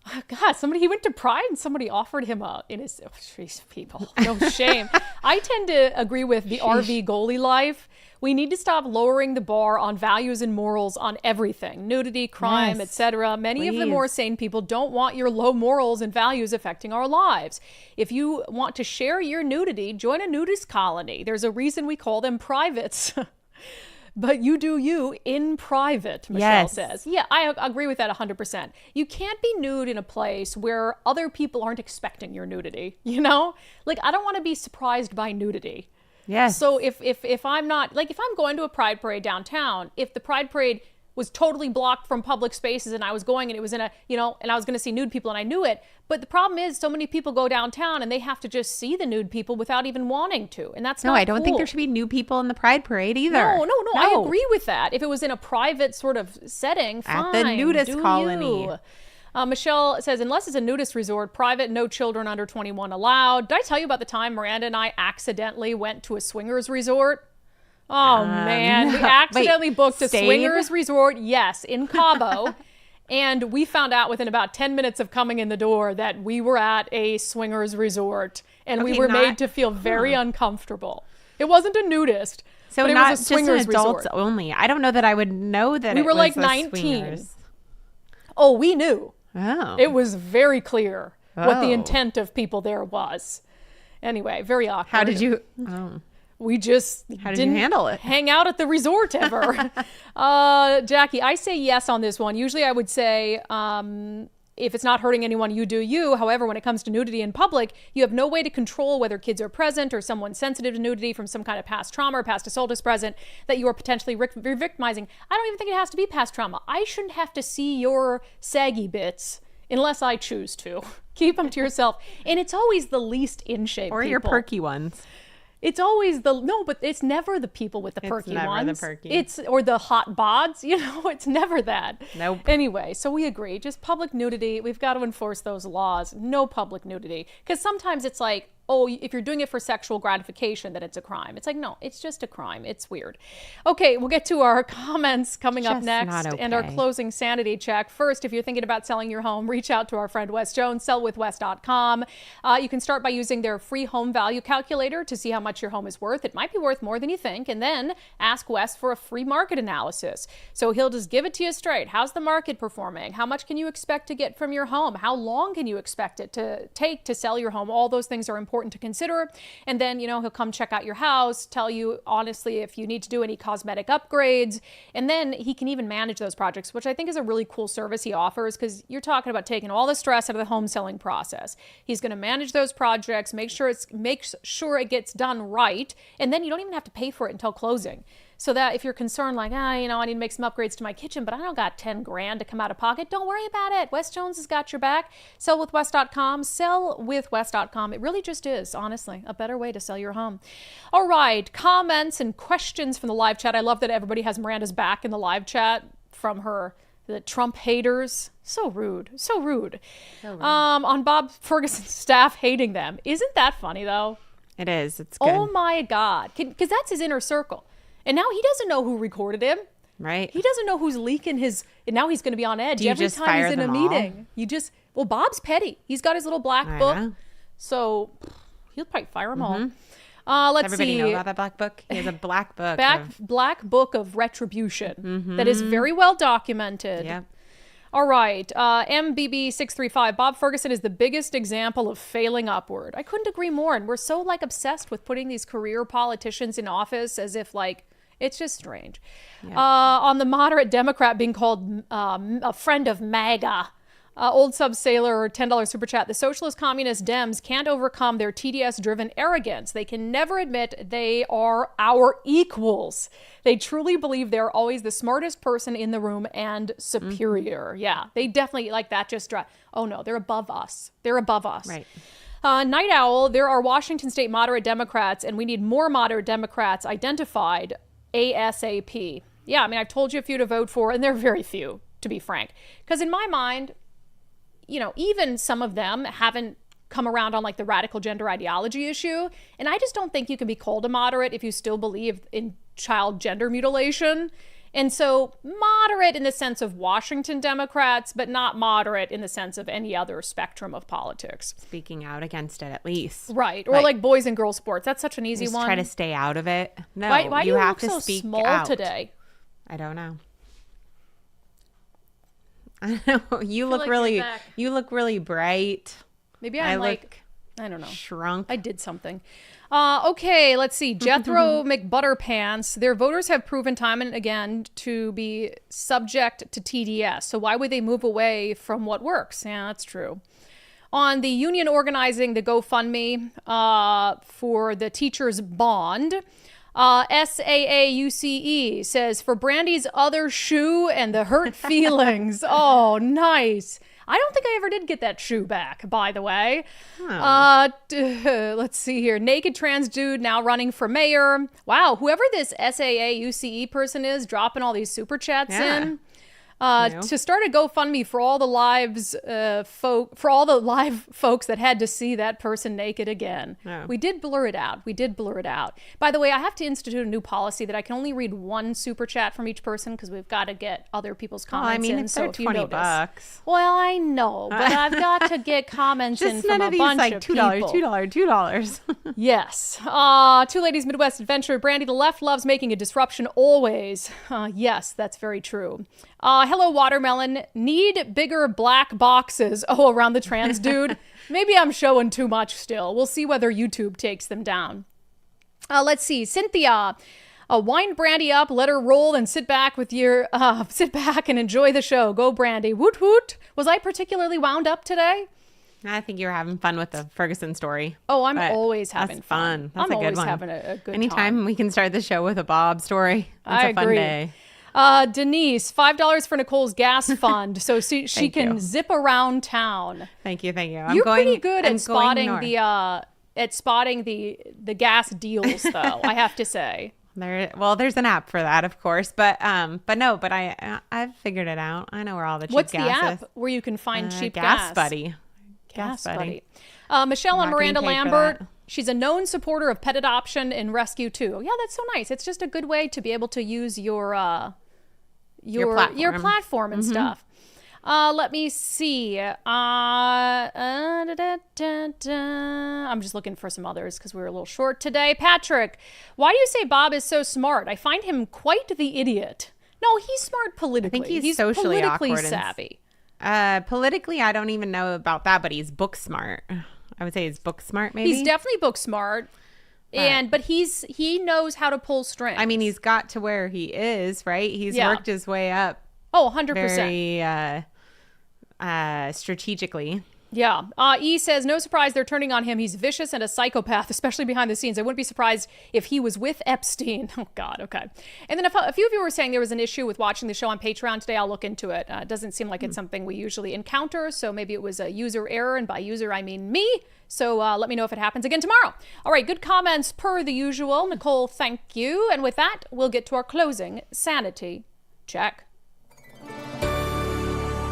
Oh, God, he went to Pride and somebody offered him these people, no shame. I tend to agree with the RV goalie life. We need to stop lowering the bar on values and morals on everything. Nudity, crime, etc. Many of the more sane people don't want your low morals and values affecting our lives. If you want to share your nudity, join a nudist colony. There's a reason we call them privates. But you do you in private, Michelle says. Yeah, I agree with that 100%. You can't be nude in a place where other people aren't expecting your nudity, you know? Like, I don't want to be surprised by nudity. Yes. So if I'm not, like, if I'm going to a Pride Parade downtown, if the Pride Parade was totally blocked from public spaces and I was going and it was in a, you know, and I was going to see nude people and I knew it. But the problem is so many people go downtown and they have to just see the nude people without even wanting to. And that's not I don't think cool. there should be nude people in the Pride Parade either. No. I agree with that. If it was in a private sort of setting, fine. At the nudist colony. Michelle says, unless it's a nudist resort, private, no children under 21 allowed. Did I tell you about the time Miranda and I accidentally went to a swingers resort? Oh, man. We accidentally booked a swingers resort, yes, in Cabo. And we found out within about 10 minutes of coming in the door that we were at a swingers resort. And we were made to feel very uncomfortable. It wasn't a nudist. So but not it was a swingers just an adults resort. Only. I don't know that I would know that we it were was like a 19. swingers. Oh, we knew. Oh. It was very clear what the intent of people there was. Anyway, very awkward. How did you... We just didn't handle it? Hang out at the resort ever. Jackie, I say yes on this one. Usually I would say if it's not hurting anyone, you do you. However, when it comes to nudity in public, you have no way to control whether kids are present or someone sensitive to nudity from some kind of past trauma or past assault is present that you are potentially re-victimizing. I don't even think it has to be past trauma. I shouldn't have to see your saggy bits unless I choose to. Keep them to yourself. And it's always the least in shape or people. your perky ones. It's always but it's never the people with the perky ones. It's or the hot bods, you know, it's never that. Nope. Anyway, so we agree. Just public nudity. We've got to enforce those laws. No public nudity. Because sometimes it's like, oh, if you're doing it for sexual gratification, then it's a crime. It's like, no, it's just a crime. It's weird. Okay, we'll get to our comments coming up next and our closing sanity check. First, if you're thinking about selling your home, reach out to our friend Wes Jones, sellwithwes.com. You can start by using their free home value calculator to see how much your home is worth. It might be worth more than you think. And then ask Wes for a free market analysis. So he'll just give it to you straight. How's the market performing? How much can you expect to get from your home? How long can you expect it to take to sell your home? All those things are important to consider. And then, you know, he'll come check out your house, tell you honestly if you need to do any cosmetic upgrades. And then he can even manage those projects, which I think is a really cool service he offers because you're talking about taking all the stress out of the home selling process. He's going to manage those projects, make sure it gets done right. And then you don't even have to pay for it until closing. So that if you're concerned like, you know, I need to make some upgrades to my kitchen, but I don't got 10 grand to come out of pocket, don't worry about it. Wes Jones has got your back. Sellwithwes.com, sellwithwes.com. It really just is, honestly, a better way to sell your home. All right, comments and questions from the live chat. I love that everybody has Miranda's back in the live chat from the Trump haters. So rude, so rude. On Bob Ferguson's staff hating them. Isn't that funny, though? It is. It's good. Oh, my God. Because that's his inner circle. And now he doesn't know who recorded him. Right. He doesn't know who's leaking his, and now he's going to be on edge every time he's in a meeting. Bob's petty. He's got his little black book. So he'll probably fire them all. Let's Everybody see. know about that black book? He has a black book. Black book of retribution that is very well documented. Yep. All right. MBB635. Bob Ferguson is the biggest example of failing upward. I couldn't agree more. And we're so obsessed with putting these career politicians in office as if it's just strange. Yeah. On the moderate Democrat being called a friend of MAGA. Old Sub Sailor, $10 super chat. The socialist communist Dems can't overcome their TDS-driven arrogance. They can never admit they are our equals. They truly believe they're always the smartest person in the room and superior. Yeah, they definitely that. Oh no, they're above us. They're above us. Right. Night Owl, there are Washington state moderate Democrats, and we need more moderate Democrats identified ASAP. Yeah, I mean, I've told you a few to vote for, and they're very few, to be frank. Because in my mind, even some of them haven't come around on the radical gender ideology issue. And I just don't think you can be called a moderate if you still believe in child gender mutilation. And so moderate in the sense of Washington Democrats, but not moderate in the sense of any other spectrum of politics. Speaking out against it, at least. Right. Or boys and girls sports. That's such an easy one. Try to stay out of it. No, why do you have look to so speak small out today? I don't know. I know you look really bright. Maybe I'm I don't know. Shrunk. I did something. Okay, let's see. Jethro McButterpants. Their voters have proven time and again to be subject to TDS. So why would they move away from what works? Yeah, that's true. On the union organizing the GoFundMe for the teachers' bond, SAAUCE says, for Brandi's other shoe and the hurt feelings. Oh, nice. I don't think I ever did get that shoe back, by the way. Oh. Let's see here. Naked trans dude now running for mayor. Wow, whoever this SAAUCE person is, dropping all these super chats in. To start a GoFundMe for all the live folks that had to see that person naked again. Oh. We did blur it out. By the way, I have to institute a new policy that I can only read one super chat from each person because we've got to get other people's comments in. It's so if $20. Well, I know, but I've got to get comments in from a bunch of people. $2. Yes. Two Ladies Midwest Adventure. Brandi, the left loves making a disruption always. Yes, that's very true. Hello, Watermelon. Need bigger black boxes. Oh, around the trans dude. Maybe I'm showing too much still. We'll see whether YouTube takes them down. Let's see. Cynthia. Wind Brandi up, let her roll, and sit back and enjoy the show. Go, Brandi. Woot woot. Was I particularly wound up today? I think you were having fun with the Ferguson story. Oh, I'm always having fun. That's a good one. I'm always having a good Anytime time. we can start the show with a Bob story. That's a fun day. Denise, $5 for Nicole's gas fund so she can zip around town. Thank you. You're pretty good at spotting the gas deals, though. I have to say. There's an app for that, of course, but I've figured it out. I know where all the cheap gas is. What's the app where you can find cheap gas? Gas Buddy. Michelle and Miranda Lambert. She's a known supporter of pet adoption and rescue too. Yeah, that's so nice. It's just a good way to be able to use your platform and stuff. Let me see. I'm just looking for some others because we were a little short today. Patrick, why do you say Bob is so smart? I find him quite the idiot. No, he's smart politically. I think he's socially politically savvy. Politically, I don't even know about that, but he's book smart. I would say he's book smart, maybe. He's definitely book smart. But he knows how to pull strings. I mean, he's got to where he is, right? He's worked his way up. Oh, 100%. Very strategically. Yeah. E says, no surprise they're turning on him. He's vicious and a psychopath, especially behind the scenes. I wouldn't be surprised if he was with Epstein. Oh, God. Okay. And then a few of you were saying there was an issue with watching the show on Patreon today. I'll look into it. It doesn't seem like it's something we usually encounter. So maybe it was a user error. And by user, I mean me. So let me know if it happens again tomorrow. All right. Good comments per the usual. Nicole, thank you. And with that, we'll get to our closing sanity check.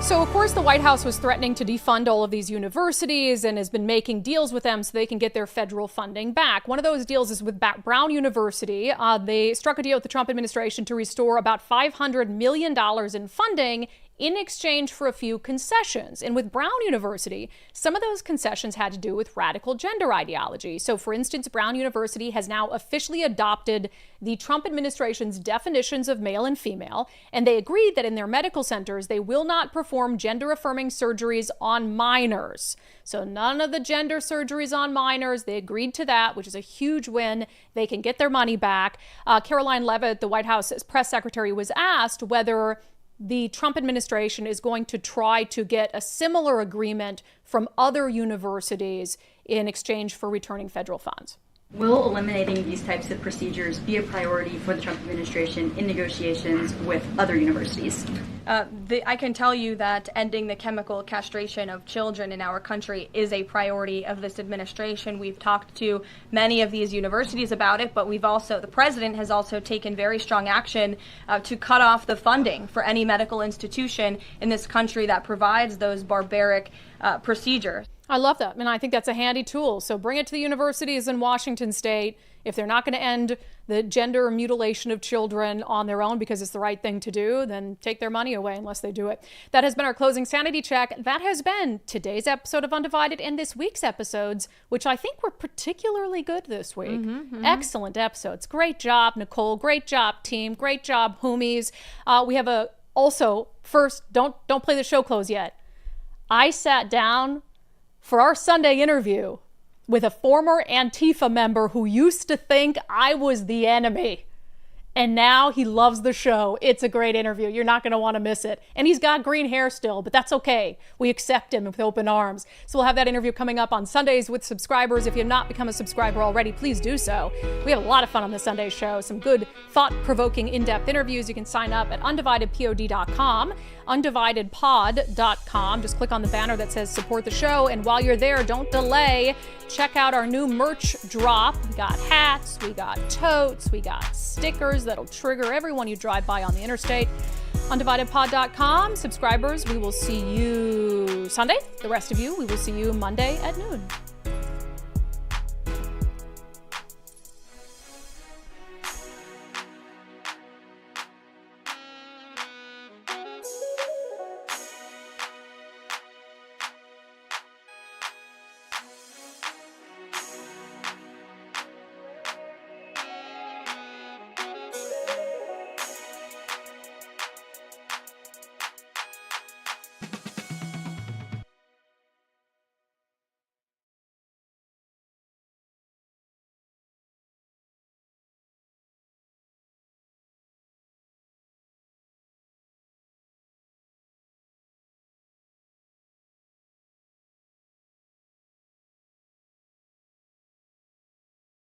So, of course, the White House was threatening to defund all of these universities and has been making deals with them so they can get their federal funding back. One of those deals is with Brown University. They struck a deal with the Trump administration to restore about $500 million in funding in exchange for a few concessions. And with Brown University, some of those concessions had to do with radical gender ideology. So, for instance, Brown University has now officially adopted the Trump administration's definitions of male and female, and they agreed that in their medical centers, they will not perform gender-affirming surgeries on minors. So none of the gender surgeries on minors. They agreed to that, which is a huge win. They can get their money back. Caroline Leavitt, the White House press secretary, was asked whether the Trump administration is going to try to get a similar agreement from other universities in exchange for returning federal funds. Will eliminating these types of procedures be a priority for the Trump administration in negotiations with other universities? I can tell you that ending the chemical castration of children in our country is a priority of this administration. We've talked to many of these universities about it, but the president has also taken very strong action to cut off the funding for any medical institution in this country that provides those barbaric procedures. I love that, and I think that's a handy tool. So bring it to the universities in Washington state. If they're not going to end the gender mutilation of children on their own because it's the right thing to do, then take their money away unless they do it. That has been our closing sanity check. That has been today's episode of Undivided and this week's episodes, which I think were particularly good this week. Excellent episodes. Great job, Nicole. Great job, team. Great job, homies. We have first, don't play the show close yet. I sat down for our Sunday interview with a former Antifa member who used to think I was the enemy. And now he loves the show. It's a great interview. You're not going to want to miss it. And he's got green hair still, but that's okay. We accept him with open arms. So we'll have that interview coming up on Sundays with subscribers. If you have not become a subscriber already, please do so. We have a lot of fun on the Sunday show. Some good, thought-provoking, in-depth interviews. You can sign up at undividedpod.com, undividedpod.com. Just click on the banner that says support the show. And while you're there, don't delay. Check out our new merch drop. We got hats, we got totes, we got stickers that'll trigger everyone you drive by on the interstate. Undividedpod.com. Subscribers, we will see you Sunday. The rest of you, we will see you Monday at noon.